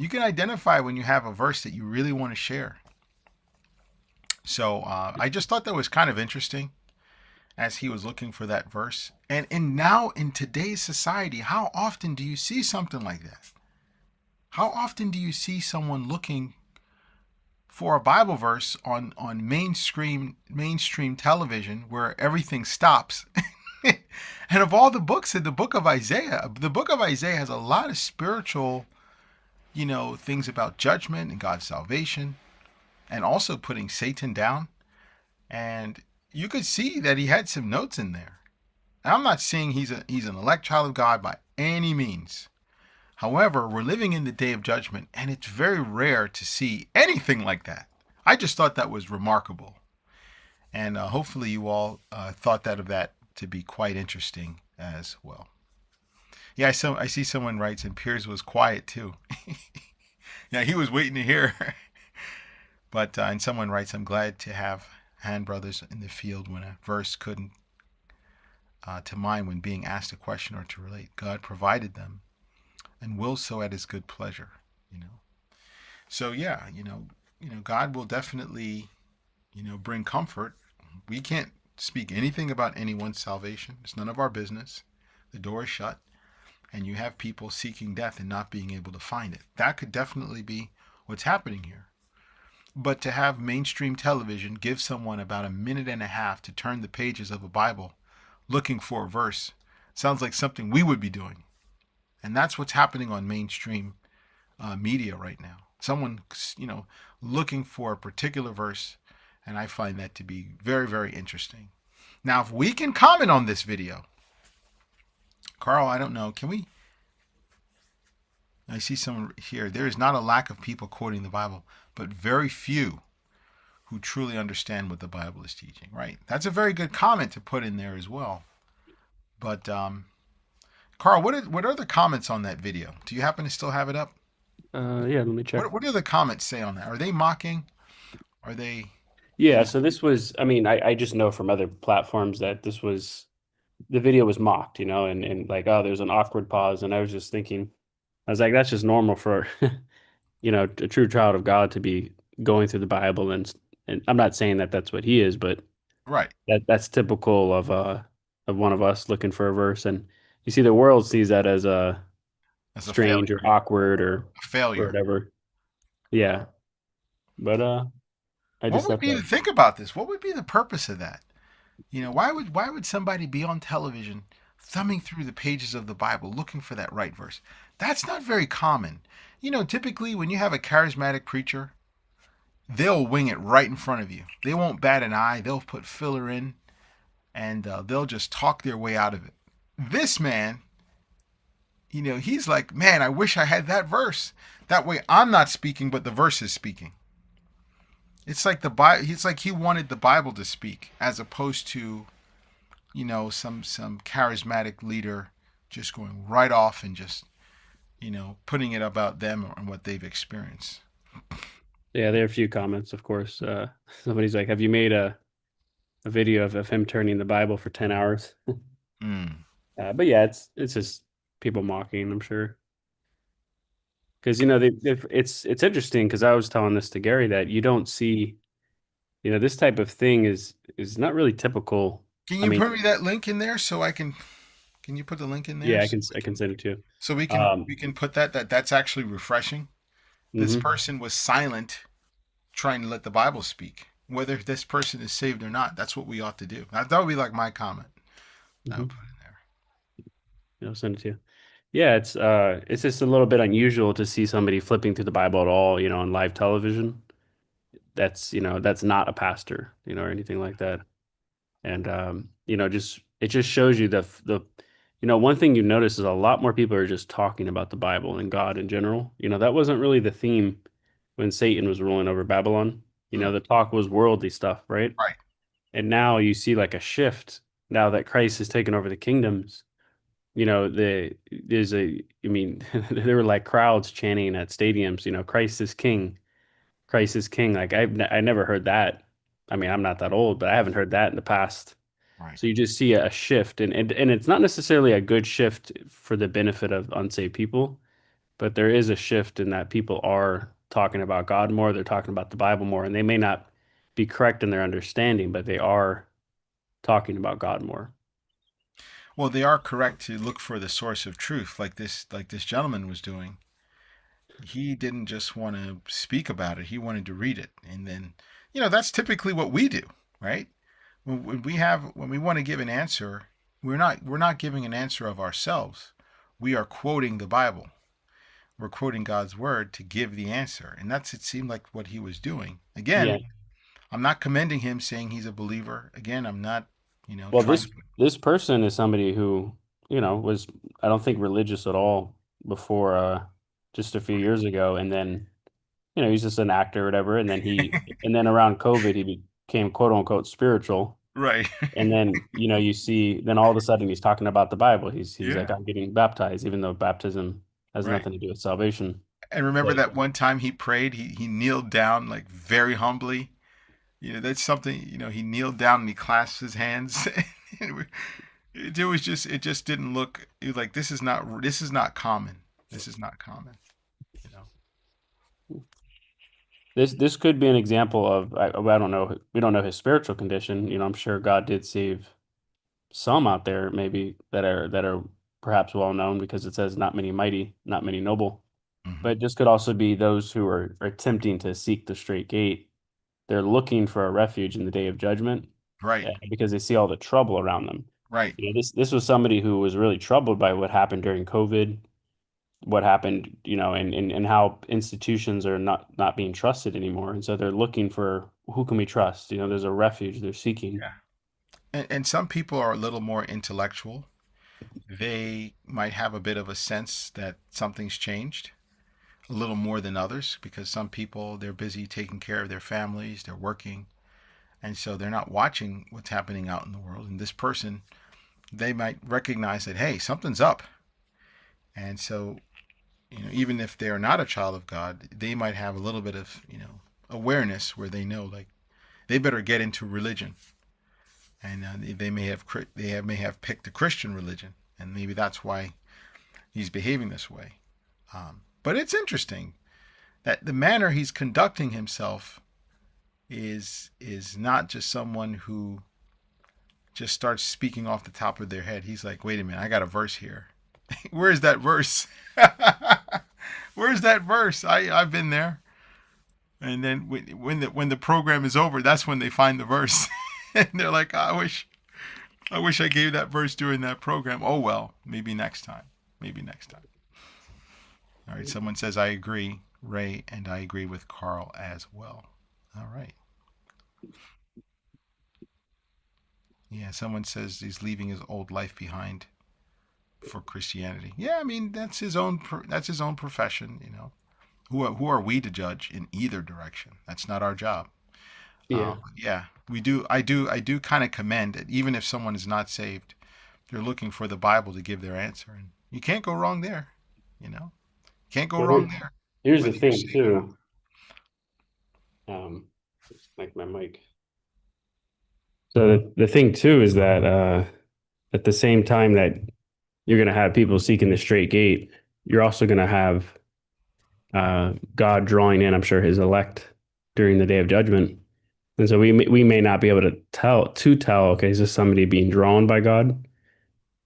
can identify when you have a verse that you really want to share. So I just thought that was kind of interesting as he was looking for that verse. And now in today's society, how often do you see something like that? How often do you see someone looking for a Bible verse on mainstream television where everything stops? And of all the books in the book of Isaiah has a lot of spiritual, things about judgment and God's salvation, and also putting Satan down. And you could see that he had some notes in there. Now, I'm not saying he's an elect child of God by any means. However, we're living in the day of judgment, and it's very rare to see anything like that. I just thought that was remarkable, and hopefully you all thought that of that to be quite interesting as well. Yeah, I see someone writes, and Piers was quiet too. Yeah, he was waiting to hear. But and someone writes, I'm glad to have hand brothers in the field when a verse couldn't to mind when being asked a question or to relate. God provided them and will so at his good pleasure. So yeah, God will definitely bring comfort. We can't speak anything about anyone's salvation. It's none of our business. The door is shut, and you have people seeking death and not being able to find it. That could definitely be what's happening here. But to have mainstream television give someone about a minute and a half to turn the pages of a Bible looking for a verse sounds like something we would be doing. And that's what's happening on mainstream media right now. Someone, looking for a particular verse, and I find that to be very, very interesting. Now, if we can comment on this video, Carl, I don't know, can we? I see someone here. There is not a lack of people quoting the Bible, but very few who truly understand what the Bible is teaching, right? That's a very good comment to put in there as well. But Carl, what are the comments on that video? Do you happen to still have it up? Yeah, let me check. What do the comments say on that? Are they mocking? Are they? Yeah, so this was, I mean, I just know from other platforms that the video was mocked, and like, oh, there's an awkward pause. And I was just thinking, I was like, that's just normal for, a true child of God to be going through the Bible. And I'm not saying that that's what he is, but Right. that's typical of one of us looking for a verse. And you see, the world sees that as As a strange failure. or awkward or A failure. whatever. Yeah. But I What just would thought be that. think about this? What would be the purpose of that? Why would somebody be on television thumbing through the pages of the Bible looking for that right verse? That's not very common. Typically when you have a charismatic preacher, they'll wing it right in front of you. They won't bat an eye. They'll put filler in, and they'll just talk their way out of it. This man, he's like, man, I wish I had that verse. That way I'm not speaking, but the verse is speaking. It's like the Bible. It's like he wanted the Bible to speak, as opposed to, some charismatic leader just going right off and just, putting it about them and what they've experienced. Yeah, there are a few comments, of course. Somebody's like, have you made a video of him turning the Bible for 10 hours? But yeah, it's just people mocking, I'm sure. Because it's interesting, because I was telling this to Gary that you don't see, this type of thing is not really typical. Can you put me that link in there so I can? Can you put the link in there? Yeah, so I can send it to you. So we can put that's actually refreshing. This person was silent, trying to let the Bible speak. Whether this person is saved or not, that's what we ought to do. That would be like my comment. I would put in there. Yeah, I'll send it to you. Yeah, it's just a little bit unusual to see somebody flipping through the Bible at all, on live television. That's not a pastor, or anything like that. And it just shows you the one thing you notice is a lot more people are just talking about the Bible and God in general. That wasn't really the theme when Satan was ruling over Babylon. The talk was worldly stuff, right? Right. And now you see like a shift now that Christ has taken over the kingdoms. There were like crowds chanting at stadiums, Christ is king, Christ is king. Like I never heard that. I mean, I'm not that old, but I haven't heard that in the past. Right. So you just see a shift, and it's not necessarily a good shift for the benefit of unsaved people, but there is a shift in that people are talking about God more. They're talking about the Bible more, and they may not be correct in their understanding, but they are talking about God more. Well, they are correct to look for the source of truth, like this gentleman was doing. He didn't just want to speak about it; he wanted to read it, and then, that's typically what we do, right? When we want to give an answer, we're not giving an answer of ourselves. We are quoting the Bible. We're quoting God's word to give the answer, and it seemed like what he was doing. Again, Yeah. I'm not commending him saying he's a believer. Again, I'm not, Well, trying to. this person is somebody who, was I don't think religious at all before just a few years ago, and then he's just an actor or whatever, and then and then around COVID he became quote unquote spiritual, Right. and then you see then all of a sudden he's talking about the Bible. He's like Yeah. I'm getting baptized, even though baptism has Right. nothing to do with salvation. And remember So that one time he prayed, he kneeled down like very humbly. That's something, he kneeled down and he clasped his hands. It just didn't look, it was like, this is not common. This is not common, you know. this could be an example of I don't know, we don't know his spiritual condition. I'm sure God did save some out there maybe that are perhaps well known, because it says not many mighty, not many noble. Hmm. But this could also be those who are attempting to seek the straight gate. They're looking for a refuge in the day of judgment, Right. because they see all the trouble around them. Right. This was somebody who was really troubled by what happened during COVID, what happened, and how institutions are not being trusted anymore. And so they're looking for, who can we trust? There's a refuge they're seeking. Yeah. And some people are a little more intellectual. They might have a bit of a sense that something's changed a little more than others, because some people, they're busy taking care of their families, they're working, and so they're not watching what's happening out in the world. And this person, they might recognize that, hey, something's up. And so, even if they're not a child of God, they might have a little bit of, awareness where they know, like, they better get into religion. And they may have picked a Christian religion, and maybe that's why he's behaving this way. But it's interesting that the manner he's conducting himself is not just someone who just starts speaking off the top of their head. He's like, wait a minute, I got a verse here. Where's that verse? Where's that verse? I've been there. And then when the program is over, that's when they find the verse, and they're like, I wish I gave that verse during that program. Oh well, maybe next time. Maybe next time. All right. Someone says I agree, Ray, and I agree with Carl as well. All right. Yeah. Someone says he's leaving his old life behind for Christianity. Yeah. I mean, that's his own. That's his own profession. Who are we to judge in either direction? That's not our job. Yeah. Yeah, we do. I do kind of commend it, even if someone is not saved. They're looking for the Bible to give their answer, and you can't go wrong there. Can't go Well, wrong there. here's the Whether you're thing saved or not. too. Just like my mic. So the thing too is that at the same time that you're going to have people seeking the straight gate, you're also going to have God drawing in, I'm sure, his elect during the day of judgment. And so we may not be able to tell, okay, is this somebody being drawn by God?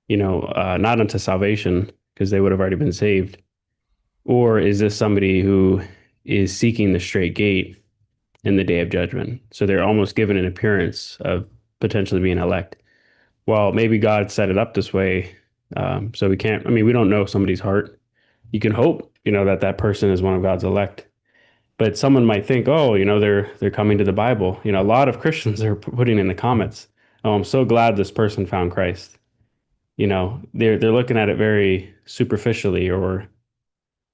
Not unto salvation, because they would have already been saved. Or is this somebody who is seeking the straight gate in the day of judgment? So they're almost given an appearance of potentially being elect. Well, maybe God set it up this way. So we can't, I mean, we don't know somebody's heart. You can hope, that person is one of God's elect. But someone might think, oh, they're coming to the Bible. A lot of Christians are putting in the comments, oh, I'm so glad this person found Christ. They're looking at it very superficially, or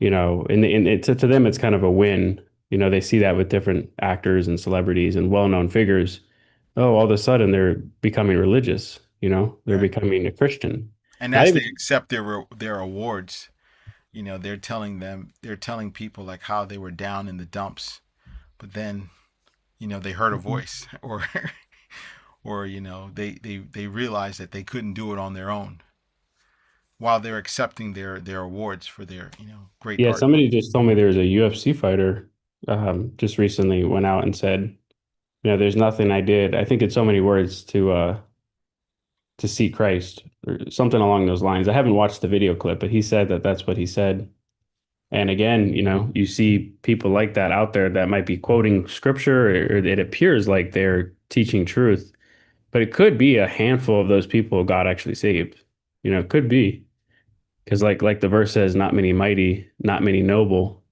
to them it's kind of a win. They see that with different actors and celebrities and well-known figures. Oh, all of a sudden they're becoming religious. They're Right. becoming a Christian. And Not as even, they accept their awards, they're telling people like how they were down in the dumps, but then they heard a voice, or they realized that they couldn't do it on their own, while they're accepting their awards for their great yeah, art. somebody just told me there was a UFC fighter just recently went out and said, there's nothing I did. I think it's so many words to see Christ, or something along those lines. I haven't watched the video clip, but he said that that's what he said. And again, you see people like that out there that might be quoting scripture, or it appears like they're teaching truth, but it could be a handful of those people God actually saved. It could be, because like the verse says, not many mighty, not many noble.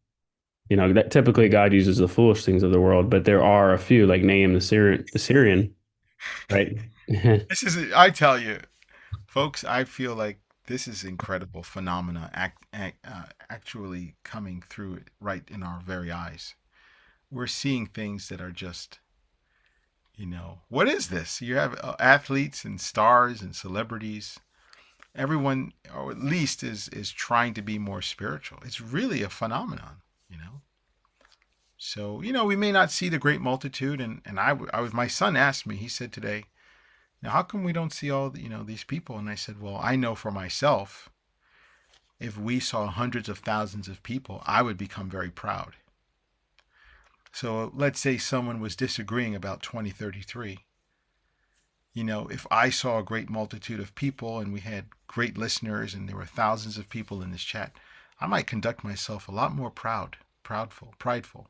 You know, that typically God uses the foolish things of the world, but there are a few like Nahum the Syrian, right? This is, I tell you, folks, I feel like this is incredible phenomena actually coming through right in our very eyes. We're seeing things that are just, what is this? You have athletes and stars and celebrities. Everyone, or at least, is trying to be more spiritual. It's really a phenomenon, you know. So, we may not see the great multitude, and I was, my son asked me. He said today, "Now, how come we don't see all these people?" And I said, "Well, I know for myself, if we saw hundreds of thousands of people, I would become very proud." So let's say someone was disagreeing about 2033. If I saw a great multitude of people and we had great listeners and there were thousands of people in this chat, I might conduct myself a lot more prideful.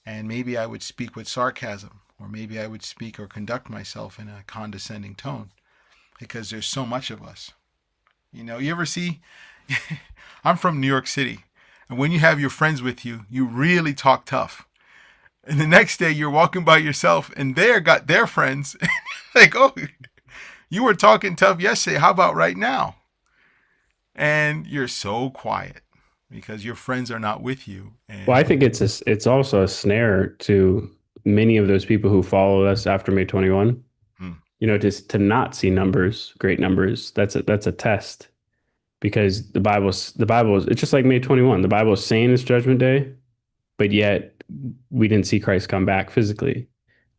And maybe I would speak with sarcasm, or maybe I would speak or conduct myself in a condescending tone, because there's so much of us. You ever see, I'm from New York City, and when you have your friends with you, you really talk tough. And the next day you're walking by yourself and they got their friends. Like, oh, you were talking tough yesterday. How about right now? And you're so quiet because your friends are not with you. Well, I And think it's also a snare to many of those people who follow us after May 21. hmm, Just to not see numbers, great numbers. That's a test, because the Bible is it's just like May 21. The Bible is saying it's Judgment Day, but yet we didn't see Christ come back physically.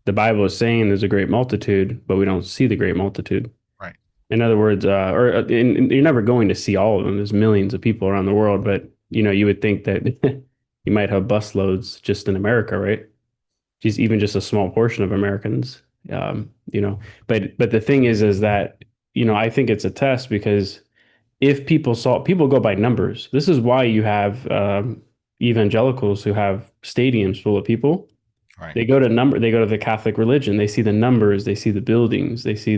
The Bible is saying there's a great multitude, but we don't see the great multitude. right. In other words, you're never going to see all of them. There's millions of people around the world, but you would think that you might have busloads just in America, right? Just a small portion of Americans, But the thing is that I think it's a test, because if people go by numbers. This is why you have evangelicals who have stadiums full of people. Right. They go to the Catholic religion. They see the numbers, they see the buildings, they see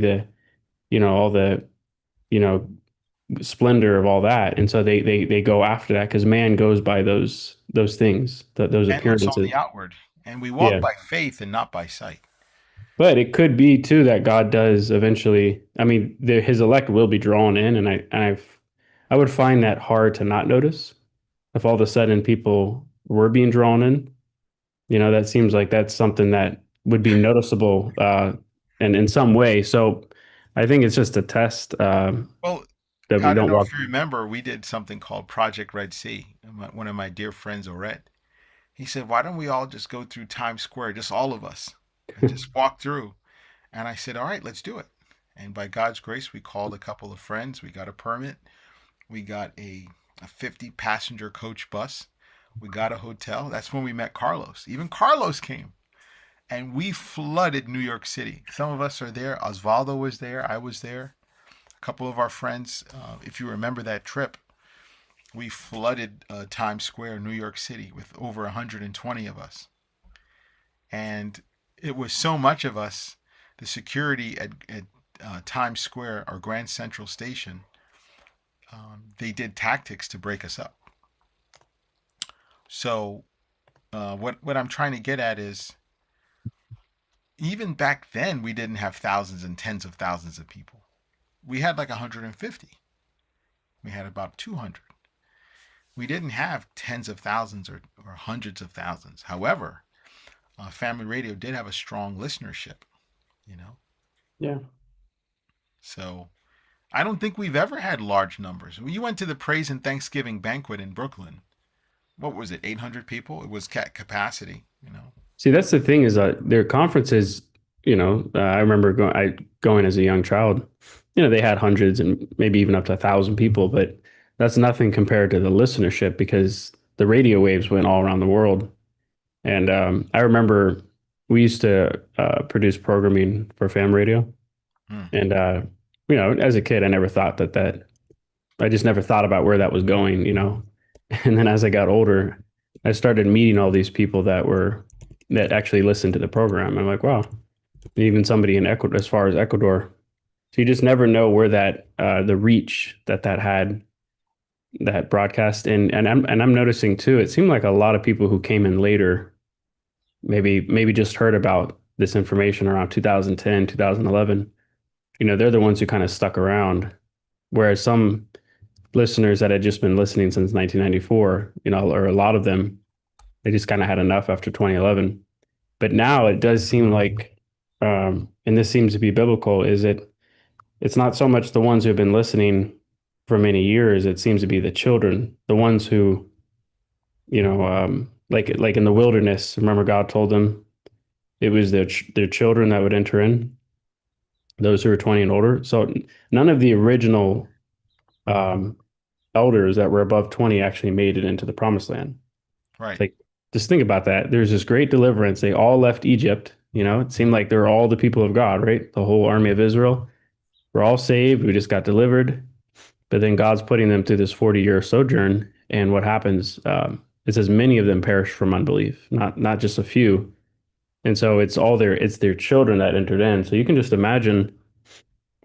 all the, you know, splendor of all that. And so they go after that, because man goes by those things, those And looks on appearances. the outward. And we walk Yeah. by faith and not by sight. But it could be too that God does eventually. I mean, his elect will be drawn in, and I would find that hard to not notice if all of a sudden people were being drawn in. That seems like that's something that would be noticeable, and in some way. So I think it's just a test, Well, that we I don't don't know walk. if you remember, we did something called Project Red Sea. One of my dear friends, Oret, he said, "Why don't we all just go through Times Square, just all of us, and just walk through?" And I said, "All right, let's do it." And by God's grace, we called a couple of friends. We got a permit. We got a 50 passenger coach bus. We got a hotel. That's when we met Carlos. Even Carlos came. And we flooded New York City. Some of us are there. Osvaldo was there. I was there. A couple of our friends, if you remember that trip, we flooded Times Square, New York City, with over 120 of us. And it was so much of us, the security at Times Square or Grand Central Station, they did tactics to break us up. So what I'm trying to get at is, even back then, we didn't have thousands and tens of thousands of people. We had like 150. We had about 200. We didn't have tens of thousands or hundreds of thousands. However, Family Radio did have a strong listenership, you know. Yeah. So I don't think we've ever had large numbers. When you went to the Praise and Thanksgiving banquet in Brooklyn, what was it, 800 people? It was capacity, you know. See, that's the thing, is that their conferences, I remember going as a young child. They had hundreds and maybe even up to 1,000 people, but that's nothing compared to the listenership, because the radio waves went all around the world. And I remember we used to produce programming for Fam Radio, Hmm. and as a kid, I never thought that I just never thought about where that was going. And then as I got older, I started meeting all these people that actually listened to the program. I'm like, wow, even somebody in Ecuador, as far as Ecuador. So you just never know where that the reach that had. that broadcast, and I'm noticing too. It seemed like a lot of people who came in later maybe just heard about this information around 2010, 2011. They're the ones who kind of stuck around, whereas some listeners that had just been listening since 1994, or a lot of them, they just kind of had enough after 2011. But now it does seem like, and this seems to be biblical, it's not so much the ones who have been listening for many years. It seems to be the children, the ones who, like in the wilderness. Remember, God told them it was their children that would enter in, those who are 20 and older. So none of the original um, elders that were above 20 actually made it into the promised land. It's Right. like, just think about that. There's this great deliverance. They all left Egypt. It seemed like they're all the people of God, right? The whole army of Israel. We're all saved. We just got delivered. But then God's putting them through this 40-year sojourn. And what happens? It says many of them perish from unbelief, not just a few. And so it's their children that entered in. So you can just imagine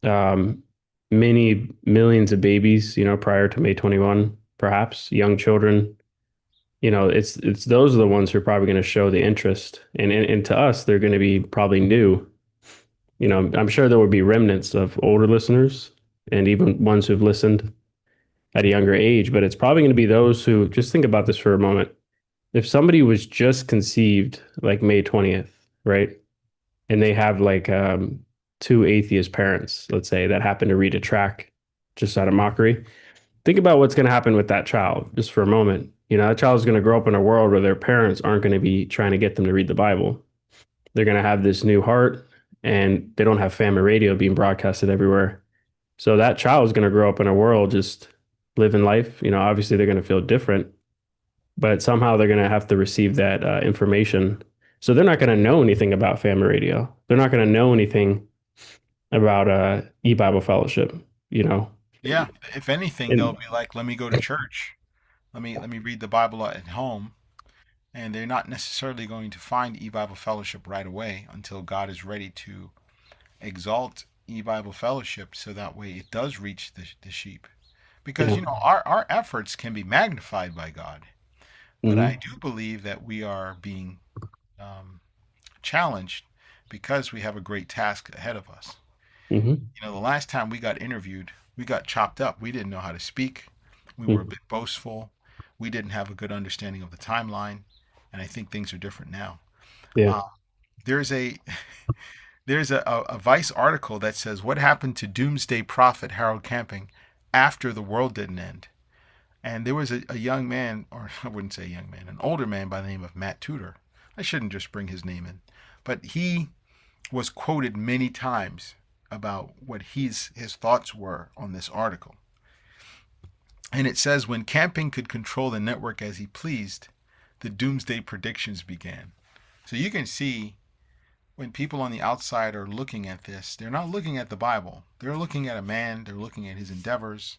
um, many millions of babies, prior to May 21, perhaps young children. It's those are the ones who are probably going to show the interest, and to us, they're going to be probably new. I'm sure there will be remnants of older listeners and even ones who've listened at a younger age, but it's probably going to be those who just think about this for a moment. If somebody was just conceived like May 20th, right? And they have like two atheist parents, let's say, that happen to read a track just out of mockery. Think about what's going to happen with that child just for a moment. That child is going to grow up in a world where their parents aren't going to be trying to get them to read the Bible. They're going to have this new heart, and they don't have family radio being broadcasted everywhere. So that child is going to grow up in a world just living life. Obviously they're going to feel different, but somehow they're going to have to receive that information. So they're not going to know anything about family radio. They're not going to know anything about e-Bible fellowship, you know. Yeah. If anything, they'll And be like, "Let me go to church. Let me read the Bible at home." And they're not necessarily going to find e-Bible fellowship right away until God is ready to exalt e-Bible fellowship, so that way it does reach the sheep. Because yeah. our efforts can be magnified by God, but I Hmm. do believe that we are being challenged because we have a great task ahead of us. Hmm. The last time we got interviewed, we got chopped up. We didn't know how to speak. We were a Hmm. bit boastful. We didn't have a good understanding of the timeline, and I think things are different now. Yeah. Uh, there's a there's a Vice article that says what happened to doomsday prophet Harold Camping after the world didn't end. And there was a young man, or I wouldn't say a young man, an older man by the name of Matt Tudor. I shouldn't just bring his name in, but he was quoted many times about what his thoughts were on this article. And it says when Camping could control the network as he pleased, the doomsday predictions began. So you can see when people on the outside are looking at this, they're not looking at the Bible. They're looking at a man, they're looking at his endeavors,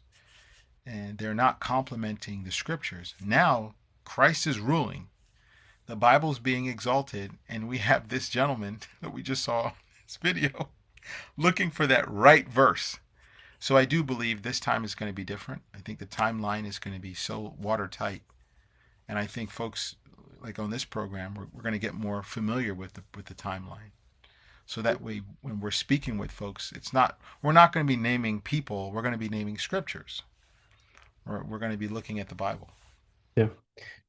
and they're not complimenting the scriptures. Now, Christ is ruling. The Bible's being exalted, and we have this gentleman that we just saw in this video looking for that right verse. So I do believe this time is going to be different. I think the timeline is going to be so watertight. And I think folks, like on this program, we're going to get more familiar with the timeline. So that way, when we're speaking with folks, we're not going to be naming people. We're going to be naming scriptures. We're going to be looking at the Bible. Yeah.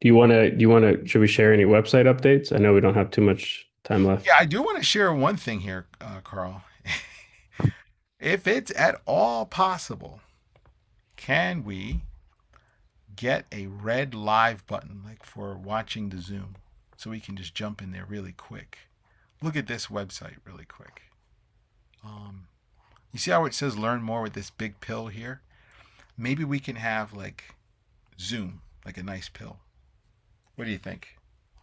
Do you want to should we share any website updates? I know we don't have too much time left. Yeah, I do want to share one thing here, Carl. If it's at all possible, can we get a red live button like for watching the Zoom so we can just jump in there really quick? Look at this website really quick. You see how it says learn more with this big pill here? Maybe we can have like Zoom, like a nice pill. What do you think?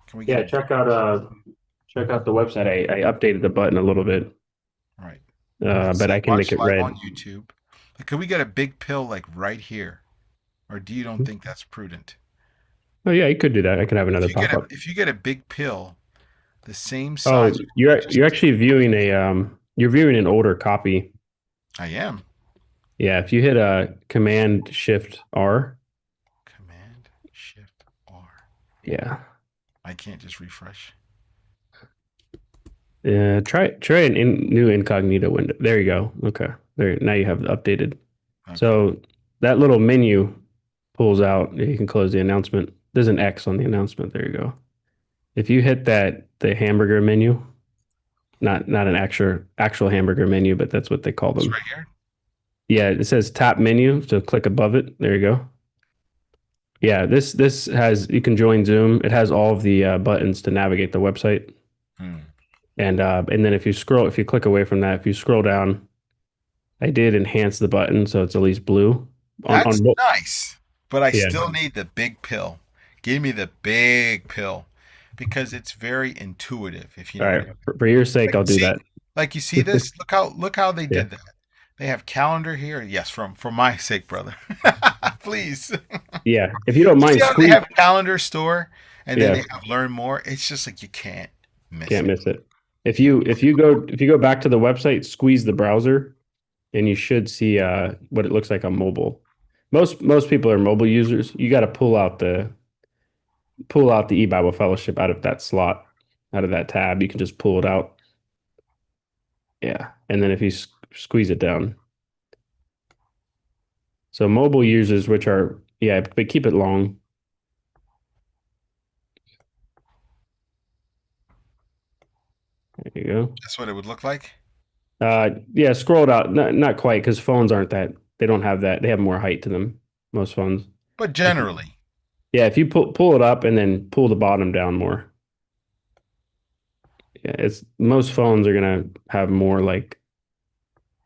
Can we get Yeah, a check out the website. I updated the button a little bit, right? Let's but see, I can make watch it live red. on YouTube. Like, can we get a big pill like right here? Or do you don't think that's prudent? Oh yeah, you could do that. I could have If another you get pop a up. if you get a big pill, the same Oh, size. you're actually viewing you're viewing an older copy. I am. Yeah, if you hit a Command Shift R, Yeah. I can't just refresh. Yeah. Try an new incognito window. There you go. Okay. There. Now you have the updated. Okay. So that little menu pulls out. You can close the announcement. There's an X on the announcement. There you go. If you hit the hamburger menu, not an actual hamburger menu, but that's what they call It's them. right here. Yeah, it says tap menu, so click above it. There you go. Yeah, this has you can join Zoom. It has all of the buttons to navigate the website, Hmm. and then if you click away from that, if you scroll down, I did enhance the button so it's at least blue That's on nice, but I yeah. still need the big pill. Give me the big pill because it's very intuitive. If you All know what I right, mean. for your sake, Like, I'll do see, that. like you see this. Look how they Yeah, did that. They have calendar here. Yes, for my sake, brother. Please. yeah. If you don't You see mind, how they squeeze. have calendar store and then Yeah, they have learn more. It's just like you can't miss can't it. miss it. If you go back to the website, squeeze the browser, and you should see what it looks like on mobile. Most people are mobile users. You got to pull out the e-Bible fellowship out of that slot, out of that tab. You can just pull it out. Yeah, and then if you squeeze it down. So mobile users, which are yeah, but keep it long. There you go. That's what it would look like. Yeah, scroll it out. Not quite because phones aren't that. They don't have that. They have more height to them. Most phones. But generally, Yeah, if you pull it up and then pull the bottom down more. Yeah, it's most phones are gonna have more like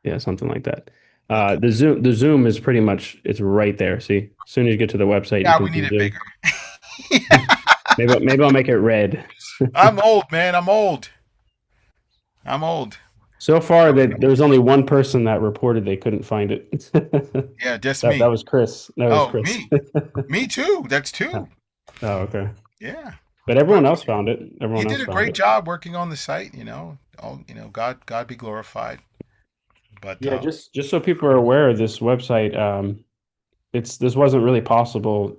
yeah, something like that. okay. The zoom is pretty much it's right there. See, as soon as you get to the website, you Yeah, can we need do it zoom. bigger. Maybe I'll make it red. I'm old, man. I'm old. I'm old. So far, that there was only one person that reported they couldn't find it. Yeah, just That me. was Chris. That was Oh, Chris. me. Me too. That's two. Oh, okay. Yeah. But But everyone else found it. you Everyone did else a found great it. job working on the site, God be glorified. But Yeah, just so people are aware, this website, this wasn't really possible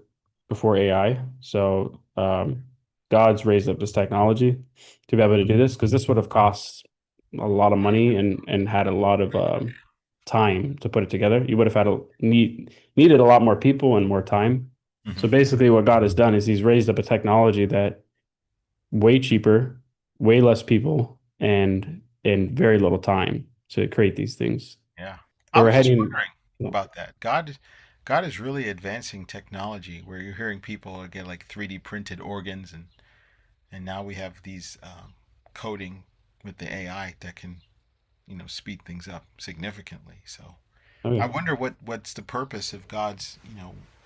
before AI. So God's raised up this technology to be able to do this because this would have cost a lot of money and had a lot of time to put it together. You would have had needed a lot more people and more time. So Mhm. basically, what God has done is He's raised up a technology that way cheaper, way less people, and in very little time to create these things. Yeah. I So we're was just heading. wondering about that. God is really advancing technology where you're hearing people get like 3D printed organs and now we have these coding with the AI that can, speed things up significantly. So Oh yeah. I wonder what's the purpose of God's,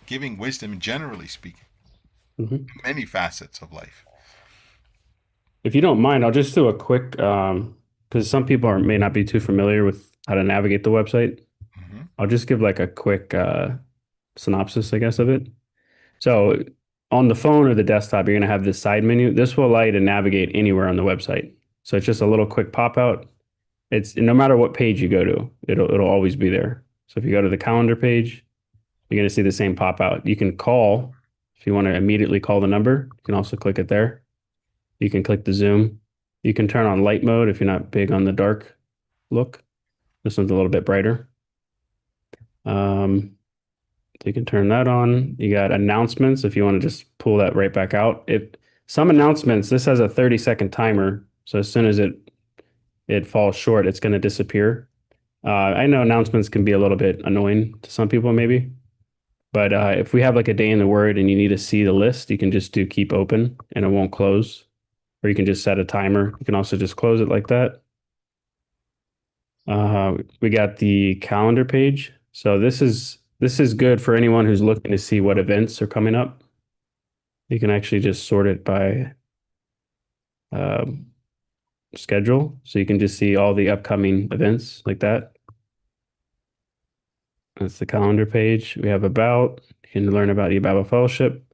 giving wisdom generally speaking, Mhm. many facets of life. If you don't mind, I'll just do a quick because some people may not be too familiar with how to navigate the website. Hmm. I'll just give like a quick synopsis, I guess, of it. So on the phone or the desktop, you're going to have this side menu. This will allow you to navigate anywhere on the website. So it's just a little quick pop out. It's no matter what page you go to, it'll always be there. So if you go to the calendar page, you're going to see the same pop out. You can call if you want to immediately call the number. You can also click it there. You can click the zoom. You can turn on light mode if you're not big on the dark look. This one's a little bit brighter. So you can turn that on. You got announcements if you want to just pull that right back out. If some announcements, this has a 30-second timer. So as soon as it falls short, it's going to disappear. I know announcements can be a little bit annoying to some people, maybe. But if we have like a day in the word and you need to see the list, you can just do keep open and it won't close. Or you can just set a timer. You can also just close it like that. We got the calendar page. So this is good for anyone who's looking to see what events are coming up. You can actually just sort it by um, schedule. So you can just see all the upcoming events like that. That's the calendar page. We have about, you can learn about e-Bible Fellowship.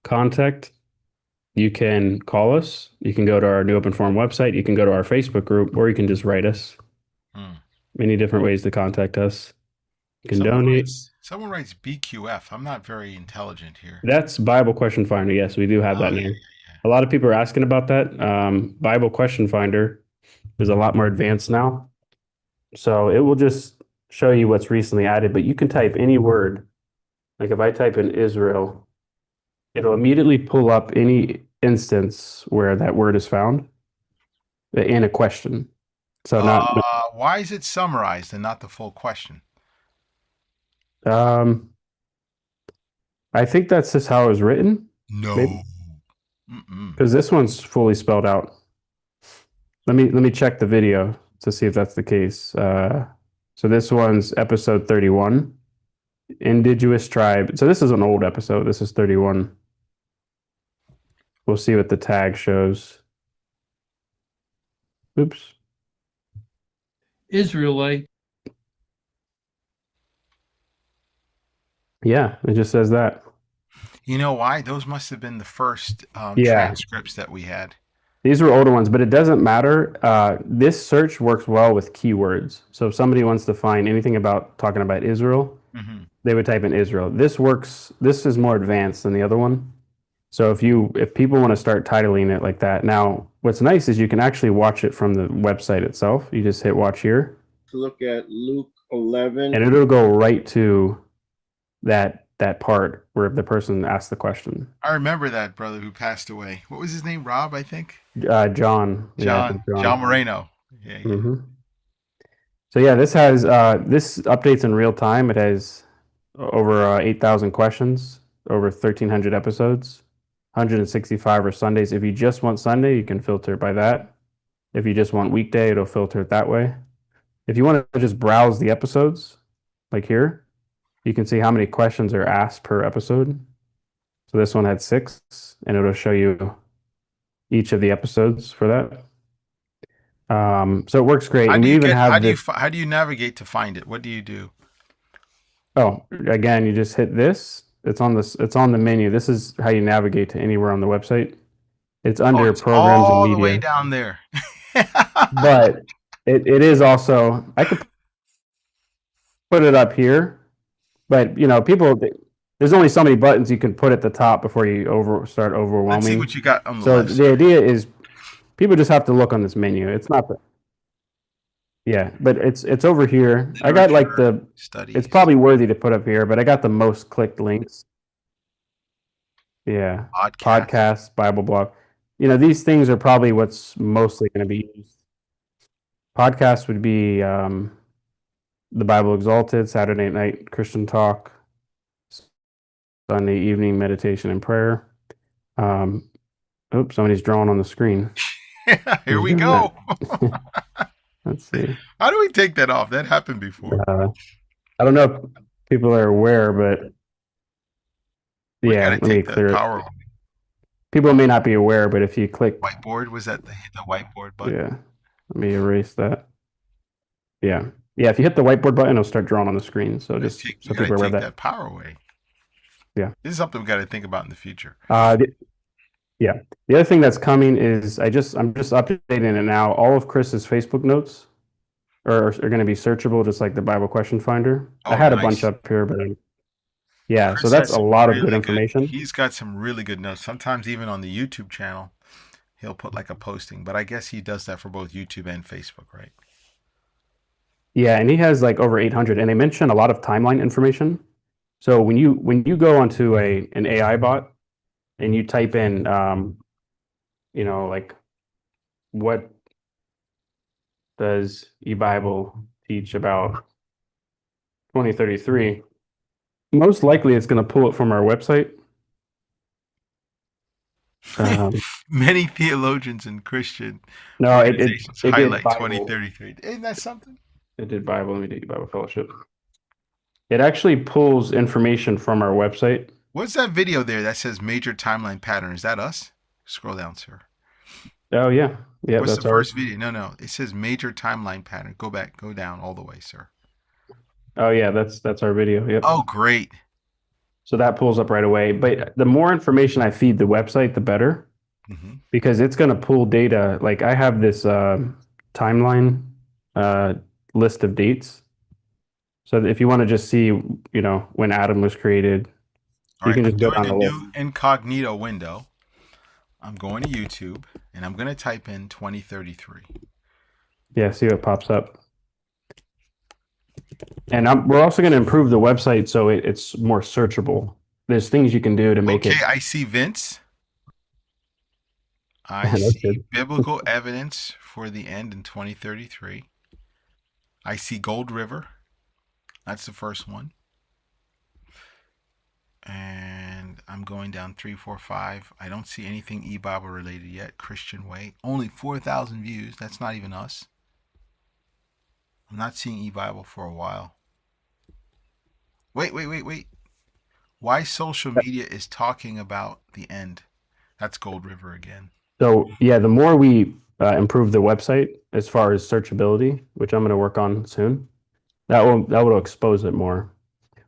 Contact, you can call us. You can go to our New Open Forum website. You can go to our Facebook group, or you can just write us. Hmm. Many different ways to contact us. You can donate. Someone writes BQF. I'm not very intelligent here. That's Bible Question Finder. Yes, we do have Oh that yeah, now. A lot of people are asking about that. Bible Question Finder is a lot more advanced now. So it will just show you what's recently added, but you can type any word. Like if I type in Israel, it'll immediately pull up any instance where that word is found in a question. So not, why is it summarized and not the full question? um, I think that's just how it was written. No. Maybe because this one's fully spelled out. Let me check the video to see if that's the case. So this one's episode 31, Indigenous Tribe. So this is an old episode. This is 31. We'll see what the tag shows. Oops. Israelite. Yeah, it just says that. You know why? Those must have been the first Yeah. transcripts that we had. These were older ones, but it doesn't matter. This search works well with keywords. So if somebody wants to find anything about talking about Israel, they would type in Israel. This works. This is more advanced than the other one. So if people want to start titling it like that, now what's nice is you can actually watch it from the website itself. You just hit watch here. To look at Luke 11. And it'll go right to that part where the person asked the question. I remember that brother who passed away. What was his name? Rob, I think. John. John. Yeah, John Moreno. Yeah. Mm-hmm. So yeah, this has this updates in real time. It has over 8,000 questions, over 1,300 episodes, 165 are Sundays. If you just want Sunday, you can filter it by that. If you just want weekday, it'll filter it that way. If you want to just browse the episodes, like here, you can see how many questions are asked per episode. So this one had 6, and it'll show you each of the episodes for that. So it works great. And we even have how do you navigate to find it? What do you do? Oh, again, you just hit this. It's on the menu. This is how you navigate to anywhere on the website. It's under programs and media. All the way down there. But it is also, I could put it up here, but there's only so many buttons you can put at the top before you start overwhelming. Let's see what you got on the so left. The idea is people just have to look on this menu. It's not the, yeah, but it's over here. I got like studies. It's probably worthy to put up here, but I got the most clicked links. Yeah. Podcasts, Bible blog. These things are probably what's mostly going to be used. Podcasts would be The Bible Exalted, Saturday Night Christian Talk, Sunday Evening Meditation and Prayer. Oops, somebody's drawing on the screen. Here we go. Let's see. How do we take that off? That happened before. I don't know if people are aware, but yeah, let me clear it. People may not be aware, but if you click whiteboard, was that the whiteboard button? Yeah, let me erase that. Yeah, if you hit the whiteboard button, it'll start drawing on the screen. So just so people are aware of that. That power away. Yeah, this is something we got to think about in the future. Yeah, the other thing that's coming is I'm just updating it now. All of Chris's Facebook notes are going to be searchable, just like the Bible Question Finder. I had a bunch up here, but yeah, Chris, so that's a lot of good information. He's got some really good notes. Sometimes even on the YouTube channel, he'll put like a posting, but I guess he does that for both YouTube and Facebook, right? Yeah, and he has like over 800, and they mention a lot of timeline information. So when you go onto an AI bot and you type in, like, what does eBible teach about 2033? Most likely, it's going to pull it from our website. Many theologians and Christian organizations highlight 2033. Isn't that something? It did Bible. Let me do Bible Fellowship. It actually pulls information from our website. What's that video there that says major timeline pattern? Is that us? Scroll down, sir. Oh, yeah. Yeah, what's the first video? No. It says major timeline pattern. Go down all the way, sir. Oh, yeah, that's our video. Yep. Oh, great. So that pulls up right away. But the more information I feed the website, the better. Mm-hmm. Because it's going to pull data. Like I have this timeline list of dates. So if you want to just see, you know, when Adam was created, All you right, can I'm just go doing down a the list. new incognito window. I'm going to YouTube and I'm going to type in 2033. Yeah, see what pops up. And we're also going to improve the website so it's more searchable. There's things you can do to make Okay, it. I see Vince. I That's see good. biblical evidence for the end in 2033. I see Gold River. That's the first one. And I'm going down 3, 4, 5. I don't see anything e-Bible related yet. Christian Way. Only 4,000 views. That's not even us. I'm not seeing e-Bible for a while. Wait. Why social media is talking about the end. That's Gold River again. So yeah, the more we improve the website as far as searchability, which I'm going to work on soon, that will expose it more.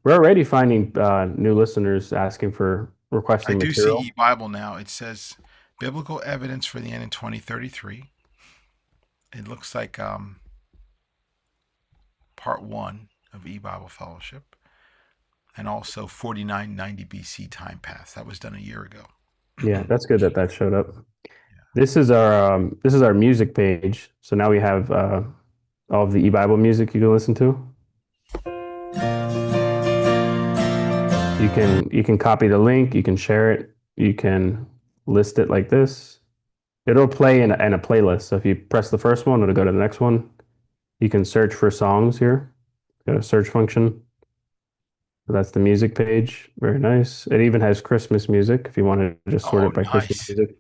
We're already finding new listeners asking for I requesting do see material. e-Bible now. It says biblical evidence for the end in 2033. It looks like part 1 of e-Bible Fellowship. And also 4990 BC time path. That was done a year ago. Yeah, that's good that showed up. This is our music page. So now we have all of the e-Bible music you can listen to. You can copy the link, you can share it, you can list it like this. It'll play in a playlist. So if you press the first one, it'll go to the next one. You can search for songs here. Got a search function. So that's the music page. Very nice. It even has Christmas music if you want to just sort it by Christmas Nice. music.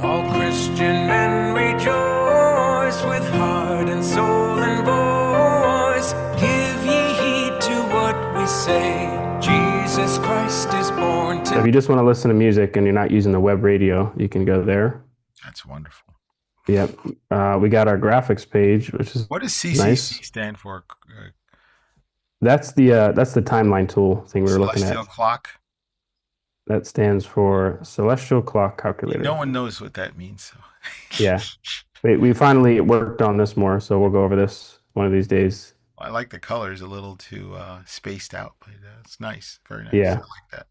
All Christian men rejoice with heart and soul and voice. Give ye heed to what we say. Jesus Christ is born So if to. you just want to listen to music and you're not using the web radio, you can go there. That's wonderful. Yep. We got our graphics page, which is What does CCC nice. stand for? That's the timeline tool thing we were looking Celestial at. clock. That stands for Celestial Clock Calculator. No one knows what that means. So. Yeah. We finally worked on this more, so we'll go over this one of these days. I like the colors a little too spaced out, but it's nice. Very nice. Yeah. I like that.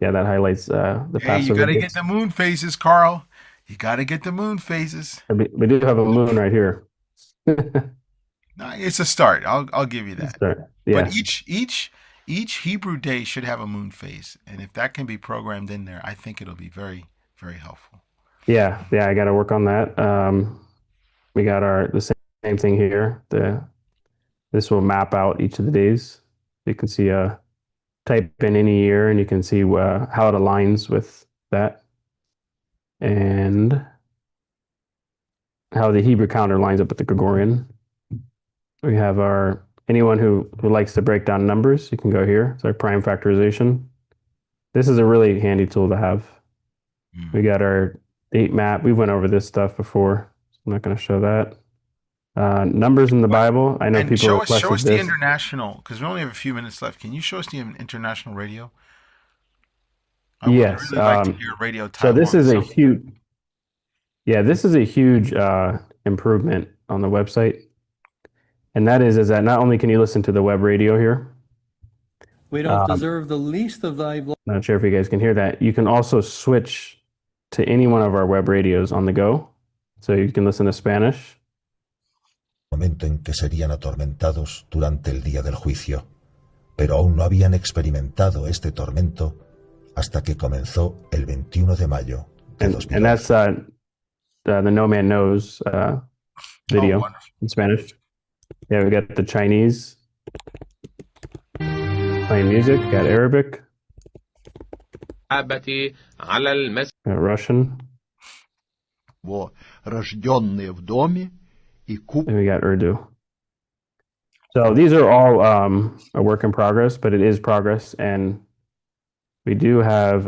Yeah, that highlights the Hey, you Passover got to get dates. the moon phases, Carl. You got to get the moon phases. We do have a moon right here. No, it's a start. I'll give you that. Yeah. But each Hebrew day should have a moon phase, and if that can be programmed in there, I think it'll be very, very helpful. Yeah, I got to work on that. We got the same thing here. This will map out each of the days. You can see type in any year, and you can see how it aligns with that, and how the Hebrew calendar lines up with the Gregorian. We have anyone who likes to break down numbers, you can go here. It's our prime factorization. This is a really handy tool to have. We got our date map. We went over this stuff before. I'm not going to show that. Numbers in the Bible. I know And people show requested us the this. international, because we only have a few minutes left. Can you show us the international radio? I Yes. would really like to hear radio So Taiwan. this is a huge. Yeah, this is a huge improvement on the website, and that is that not only can you listen to the web radio here. We don't deserve the least of thy blood. Not sure if you guys can hear that. You can also switch to any one of our web radios on the go, so you can listen to Spanish. Momento en que serían atormentados durante el día del juicio, pero aún no habían experimentado este tormento hasta que comenzó el 21 de mayo de 2011. And that's the No Man Knows video in Spanish. Yeah, we got the Chinese playing music, got Arabic, got Russian, and we got Urdu. So these are all a work in progress, but it is progress, and we do have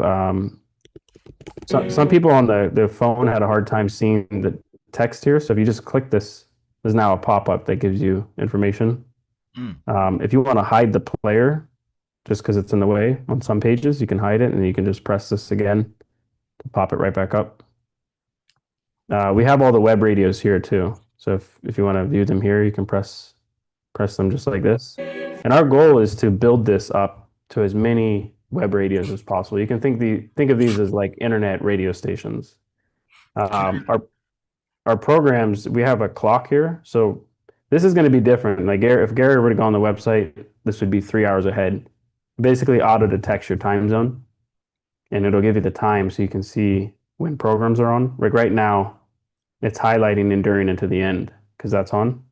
some people on the phone had a hard time seeing the text here. So if you just click this, there's now a pop-up that gives you information. If you want to hide the player, just because it's in the way on some pages, you can hide it, and you can just press this again to pop it right back up. We have all the web radios here too. So if you want to view them here, you can press them just like this. And our goal is to build this up to as many web radios as possible. You can think of these as like internet radio stations. Our programs, we have a clock here, so this is going to be different. Like if Gary were to go on the website, this would be 3 hours ahead. Basically, auto detects your time zone, and it'll give you the time so you can see when programs are on. Like right now, it's highlighting enduring into the end because that's on.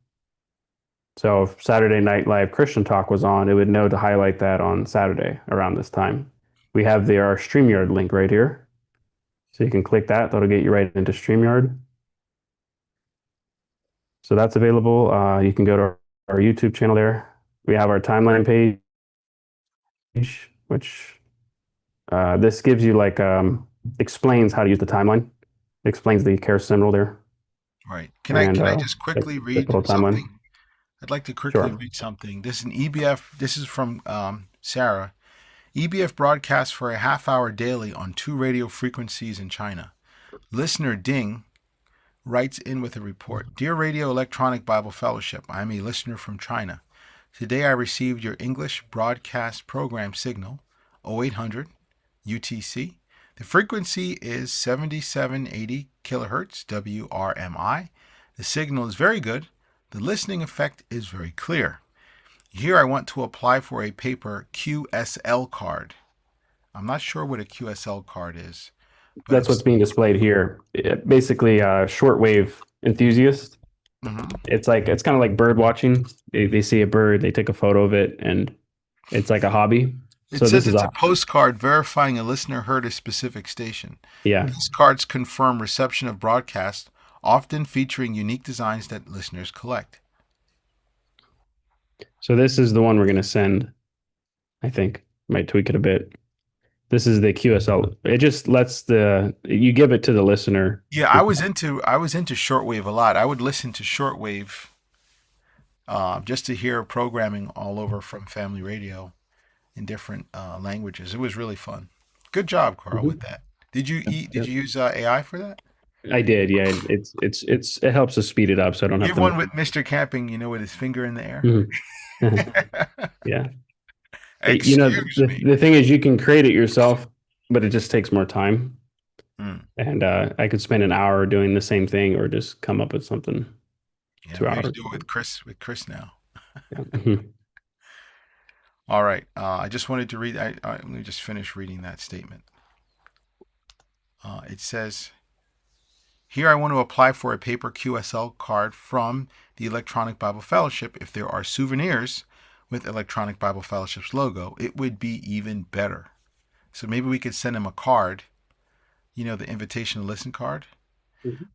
So if Saturday Night Live Christian Talk was on, it would know to highlight that on Saturday around this time. We have our StreamYard link right here. So you can click that. That'll get you right into StreamYard. So that's available. You can go to our YouTube channel there. We have our timeline page, which this gives you like explains how to use the timeline. It explains the care symbol there. Right. Can I just quickly read little timeline. something? I'd like to quickly read something. This is an EBF. This is from Sarah. EBF broadcasts for a half hour daily on 2 radio frequencies in China. Listener Ding writes in with a report. Dear Radio Electronic Bible Fellowship, I'm a listener from China. Today I received your English broadcast program signal, 0800 UTC. The frequency is 7780 kilohertz WRMI. The signal is very good. The listening effect is very clear. Here I want to apply for a paper QSL card. I'm not sure what a QSL card is. That's what's being displayed here. Basically, a shortwave enthusiast. It's kind of like bird watching. They see a bird, they take a photo of it, and it's like a hobby. It says it's a postcard verifying a listener heard a specific station. Yeah. These cards confirm reception of broadcast, often featuring unique designs that listeners collect. So this is the one we're going to send. I think might tweak it a bit. This is the QSL. It just lets you give it to the listener. Yeah, I was into shortwave a lot. I would listen to shortwave just to hear programming all over from Family Radio in different languages. It was really fun. Good job, Carl, with that. Did you use AI for that? I did. Yeah, it helps us speed it up, so I don't have to. You have one with Mr. Camping, with his finger in the air. Yeah. Excuse me. The thing is, you can create it yourself, but it just takes more time. And I could spend an hour doing the same thing, or just come up with something. 2 hours. Do it with Chris now. All right. I just wanted to read. Let me just finish reading that statement. It says, here I want to apply for a paper QSL card from the Electronic Bible Fellowship. If there are souvenirs with Electronic Bible Fellowship's logo, it would be even better. So maybe we could send him a card, the invitation to listen card.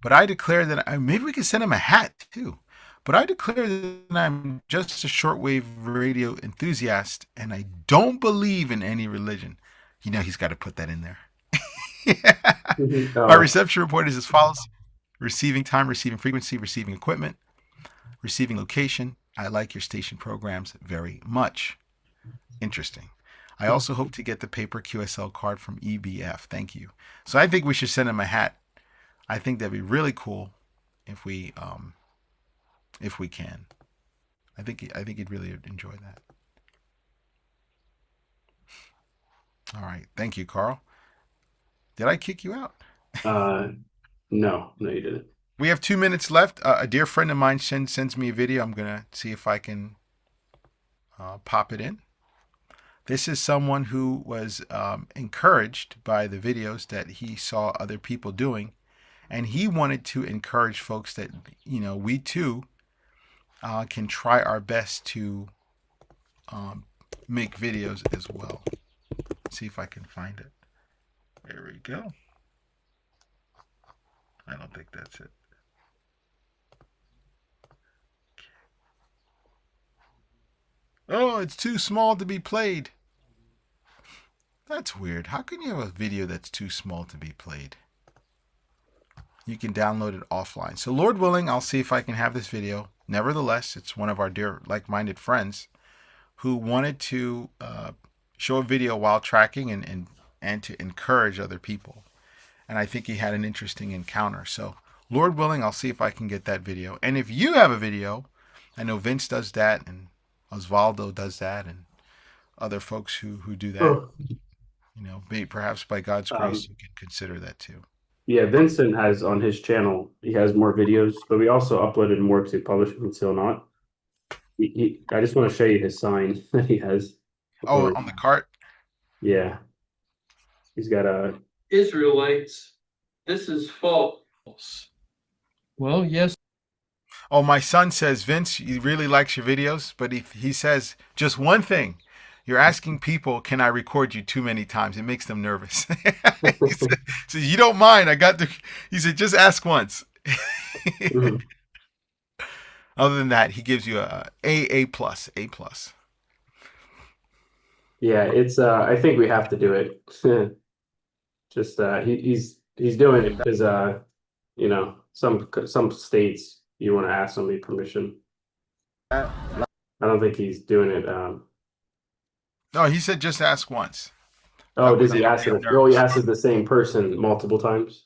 But I declare that maybe we could send him a hat too. But I declare that I'm just a shortwave radio enthusiast, and I don't believe in any religion. He's got to put that in there. My reception report is as follows: receiving time, receiving frequency, receiving equipment, receiving location. I like your station programs very much. Interesting. I also hope to get the paper QSL card from EBF. Thank you. So I think we should send him a hat. I think that'd be really cool if we can. I think he'd really enjoy that. All right. Thank you, Carl. Did I kick you out? No, you didn't. We have 2 minutes left. A dear friend of mine sends me a video. I'm going to see if I can pop it in. This is someone who was encouraged by the videos that he saw other people doing. And he wanted to encourage folks that, we too can try our best to make videos as well. Let's see if I can find it. There we go. I don't think that's it. Oh, it's too small to be played. That's weird. How can you have a video that's too small to be played? You can download it offline. So Lord willing, I'll see if I can have this video. Nevertheless, it's one of our dear like-minded friends who wanted to show a video while tracking and to encourage other people. And I think he had an interesting encounter. So Lord willing, I'll see if I can get that video. And if you have a video, I know Vince does that, and Osvaldo does that, and other folks who do that. Oh, Perhaps by God's grace, you can consider that too. yeah, Vincent has on his channel, he has more videos, but we also uploaded more to publish and still not. I just want to show you his sign that he has. Oh, on the cart? Yeah. He's got a Israelites, this is false. Well, yes. Oh, my son says, Vince, he really likes your videos, but he says just one thing. You're asking people, can I record you too many times? It makes them nervous. He says, you don't mind. He said, just ask once. Other than that, he gives you a plus. Yeah, it's I think we have to do it. Just he's doing it because some states you want to ask somebody permission. I don't think he's doing it. No, he said just ask once. Oh, does he ask it? Oh, he asked it the same person multiple times.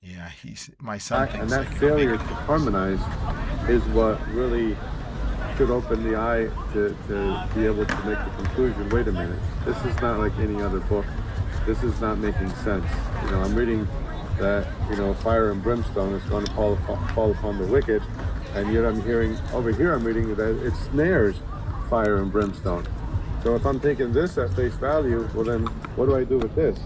Yeah, my son thinks And that failure to harmonize is what really should open the eye to be able to make the conclusion, wait a minute, this is not like any other book. This is not making sense. I'm reading that, fire and brimstone is going to fall upon the wicked, and yet I'm reading that it snares fire and brimstone. So if I'm taking this at face value, well then, what do I do with this?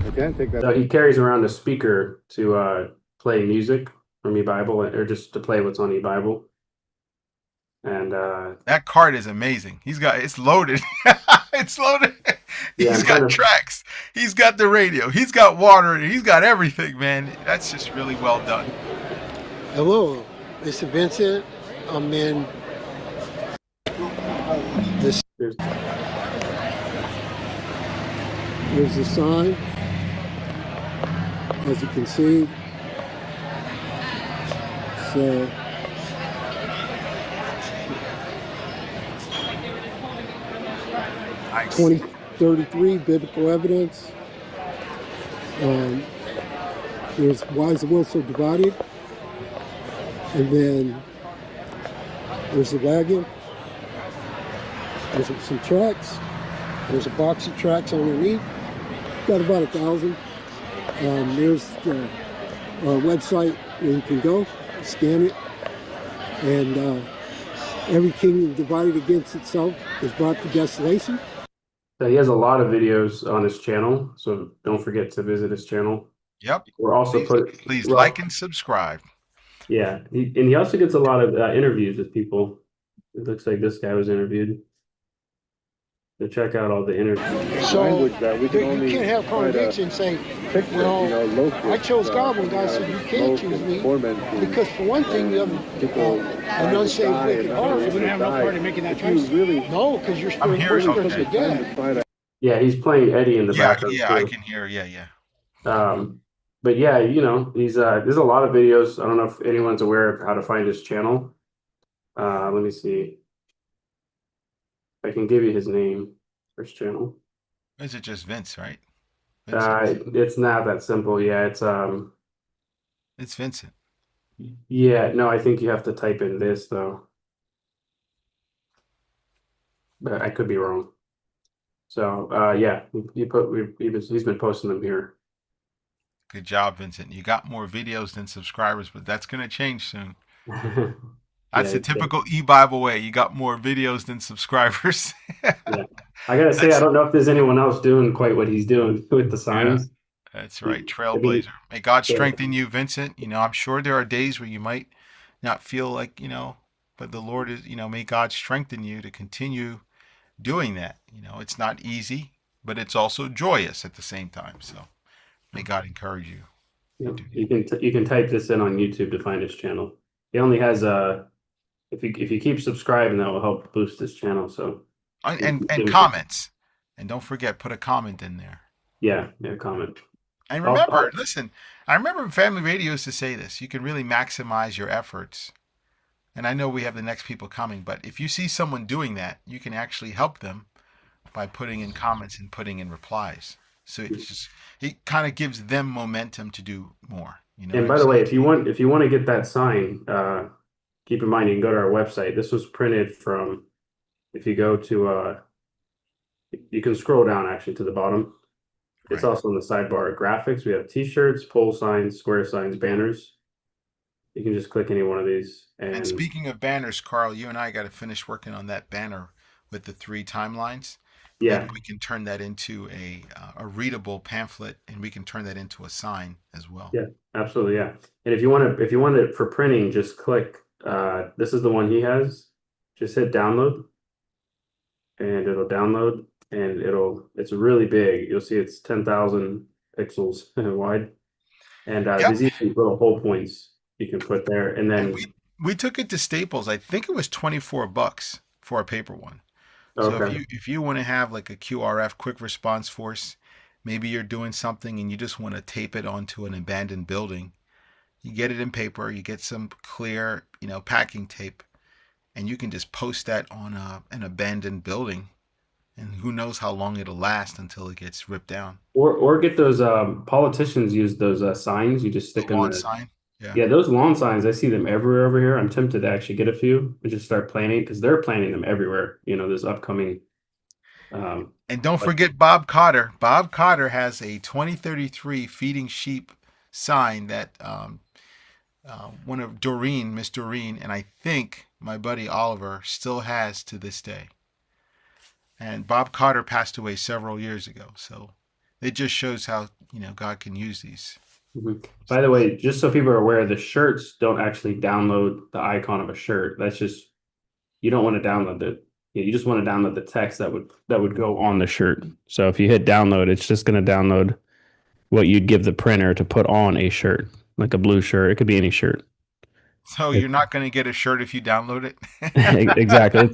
I can't take that. So he carries around a speaker to play music from eBible, or just to play what's on eBible. And that card is amazing. It's loaded. It's loaded. He's got tracks. He's got the radio. He's got water. He's got everything, man. That's just really well done. Hello, this is Vincent. I'm in this. Here's the sign. As you can see. So. Nice. 2033 biblical evidence. There's why is the world so divided? And then there's the wagon. There's some tracks. There's a box of tracks underneath. Got about 1,000. There's the website where you can go, scan it, and every kingdom divided against itself is brought to desolation. So he has a lot of videos on his channel, so don't forget to visit his channel. Yep. We're also please like and subscribe. Yeah, he also gets a lot of interviews with people. It looks like this guy was interviewed. So check out all the interviews. So language that we can only you can't have contradiction and say, I chose God when God said you can't choose me, because for one thing you have an unsaved wicked heart. You wouldn't have no part in making that choice. No, because you're still because of dead. Yeah, he's playing Eddie in the background. Yeah, too. I can hear. Yeah. But yeah, he's there's a lot of videos. I don't know if anyone's aware of how to find his channel. Let me see. I can give you his name for his channel. Is it just Vince, right? It's not that simple. Yeah, it's Vincent. Yeah, no, I think you have to type in this though. But I could be wrong. So yeah, he's been posting them here. Good job, Vincent. You got more videos than subscribers, but that's going to change soon. That's the typical e-Bible way. You got more videos than subscribers. Yeah. I gotta say, I don't know if there's anyone else doing quite what he's doing with the signs. Yeah, that's right, trailblazer. May God strengthen you, Vincent. I'm sure there are days where you might not feel like, but the Lord is, may God strengthen you to continue doing that. It's not easy, but it's also joyous at the same time. So may God encourage you. Yep. You can type this in on YouTube to find his channel. He only has if you keep subscribing, that will help boost this channel. So and comments, and don't forget, put a comment in there. Yeah, comment. And remember, listen, I remember Family Radio used to say this: you can really maximize your efforts. And I know we have the next people coming, but if you see someone doing that, you can actually help them by putting in comments and putting in replies. So it kind of gives them momentum to do more. You know what And I'm by the way, saying? if you want to get that sign, keep in mind you can go to our website. This was printed from. If you go to, you can scroll down actually to the bottom. It's Right. also on the sidebar graphics. We have T-shirts, pole signs, square signs, banners. You can just click any one of these, And and speaking of banners, Carl, you and I got to finish working on that banner with the 3 timelines. Maybe yeah, we can turn that into a readable pamphlet, and we can turn that into a sign as well. yeah, absolutely, yeah. And if you want it for printing, just click. This is the one he has. Just hit download, and it'll download, and it's really big. You'll see it's 10,000 pixels wide, and Yep. there's even little hole points you can put there, and And then we took it to Staples. I think it was $24 for a paper one. So okay. if you want to have like a QRF, quick response force, maybe you're doing something and you just want to tape it onto an abandoned building. You get it in paper, you get some clear, packing tape, and you can just post that on an abandoned building, and who knows how long it'll last until it gets ripped down. Or get those politicians use those signs you just The stick in lawn the sign. Yeah. yeah, those lawn signs. I see them everywhere over here. I'm tempted to actually get a few and just start planting because they're planting them everywhere. This upcoming And don't like forget Bob Cotter. Bob Cotter has a 2033 feeding sheep sign that one of Miss Doreen, and I think my buddy Oliver still has to this day. And Bob Cotter passed away several years ago, so it just shows how God can use these. mhm. By the way, just so people are aware, the shirts don't actually download the icon of a shirt. That's just you don't want to download it. Yeah, you just want to download the text that would go on the shirt. So if you hit download, it's just going to download what you'd give the printer to put on a shirt, like a blue shirt. It could be any shirt. So you're not going to get a shirt if you download it. Exactly.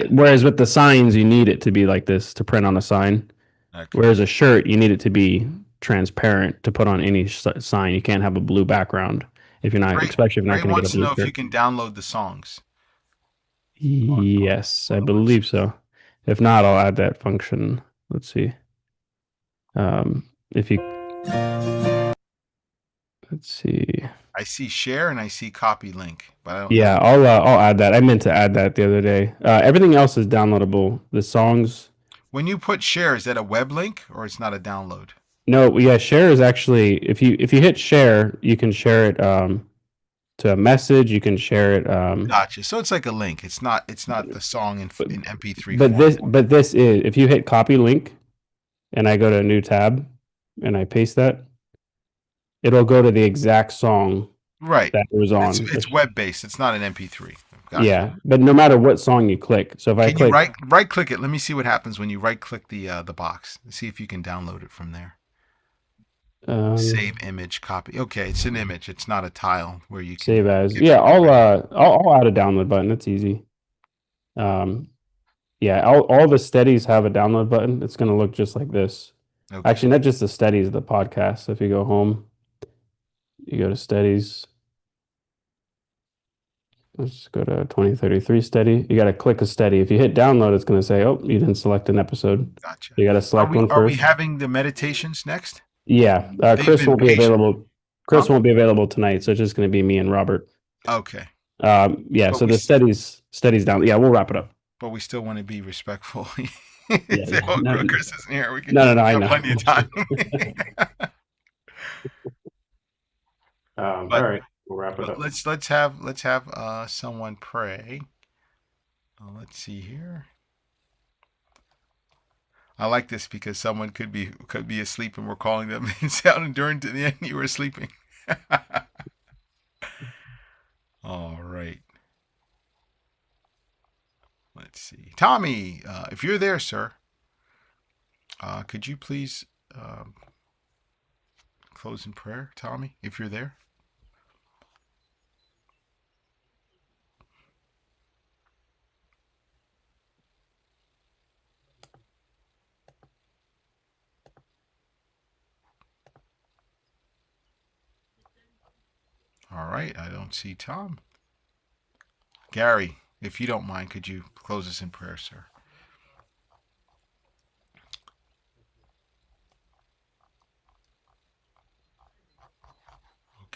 Whereas with the signs, you need it to be like this to print on a sign. Okay. Whereas a shirt, you need it to be transparent to put on any sign. You can't have a blue background if you're not, Ray, especially if you're not Ray going to get wants a to blue know if you shirt. can download the songs. Yes, On I the believe website. so. If not, I'll add that function. Let's see. If you let's see. I see share and I see copy link, but I don't know. Yeah, I'll add that. I meant to add that the other day. Everything else is downloadable. The songs. When you put share, is that a web link or it's not a download? No, yeah, share is actually if you hit share, you can share it to a message. You can share it. Gotcha. So it's like a link. It's not the song in MP3 But form. this is if you hit copy link, and I go to a new tab, and I paste that, it'll go to the exact song Right. that it was on. It's web based. It's not an MP3. Gotcha. Yeah, but no matter what song you click. So if I Can you click, right click it? Let me see what happens when you right click the box. See if you can download it from there. Save image, copy. Okay, it's an image. It's not a tile where you can save as. give Yeah, it I'll add a download button. It's easy. Yeah, all the steadies have a download button. It's going to look just like this. Okay. Actually, not just the steadies, the podcast. So if you go home, you go to steadies. Let's go to 2033 steady. You got to click a steady. If you hit download, it's going to say, "Oh, you didn't select an episode." Gotcha. You got to select one Are we first. having the meditations next? Yeah, They've Chris been won't be patient. available. Chris Huh? won't be available tonight, so it's just going to be me and Robert. Okay. Yeah. But So we the steadies down. Yeah, we'll wrap it up. But we still want to be respectful. Yeah. Oh, No, Chris isn't here. We can no. I have know. plenty of time. All But right, we'll wrap it up. let's have someone pray. Let's see here. I like this because someone could be asleep and we're calling them and sounding during to the end you were sleeping. All right. Let's see. Tommy, if you're there, sir, could you please close in prayer, Tommy, if you're there? All right, I don't see Tom. Gary, if you don't mind, could you close us in prayer, sir?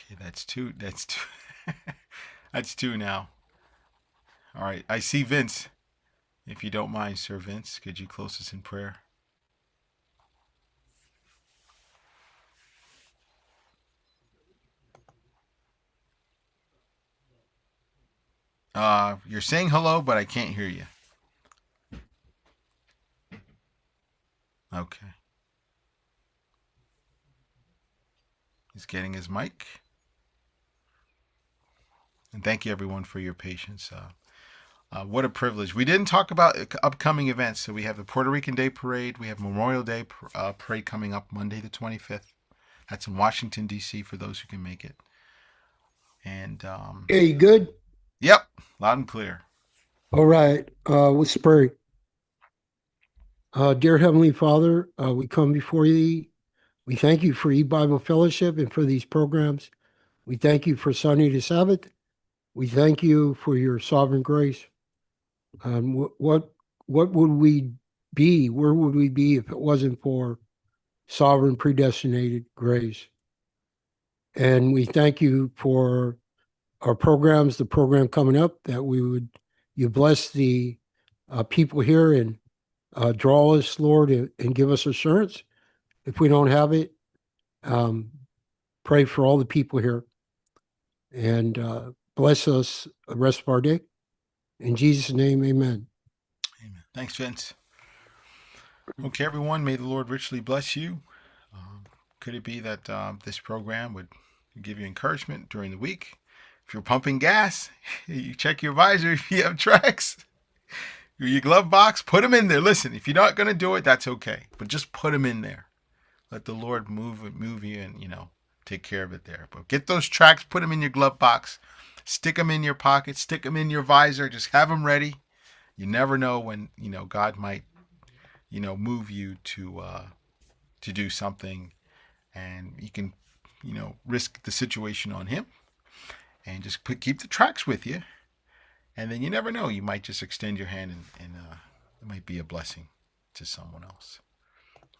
Okay, that's two. That's two. That's two now. All right. I see Vince. If you don't mind, Sir Vince, could you close us in prayer? You're saying hello, but I can't hear you. Okay. He's getting his mic. And thank you, everyone, for your patience. What a privilege. We didn't talk about upcoming events. So we have the Puerto Rican Day Parade. We have Memorial Day Parade coming up Monday the 25th. That's in Washington, D.C. for those who can make it. And Hey, you good? Yep, loud and clear. All right. Let's pray. Dear Heavenly Father, we come before thee. We thank you for E-Bible Fellowship and for these programs. We thank you for Sunday to Sabbath. We thank you for your sovereign grace. What would we be? Where would we be if it wasn't for sovereign predestinated grace? And we thank you for our programs, the program coming up, that you bless the people here and draw us, Lord, and give us assurance. If we don't have it, pray for all the people here and bless us the rest of our day. In Jesus' name, amen. Amen. Thanks, Vince. Okay, everyone, may the Lord richly bless you. Could it be that this program would give you encouragement during the week? If you're pumping gas, you check your visor if you have tracks. Your glove box, put them in there. Listen, if you're not going to do it, that's okay. But just put them in there. Let the Lord move you and, take care of it there. But get those tracks, put them in your glove box. Stick them in your pocket. Stick them in your visor. Just have them ready. You never know when, God might, move you to do something. And you can, risk the situation on him. And just keep the tracks with you. And then you never know. You might just extend your hand and it might be a blessing to someone else.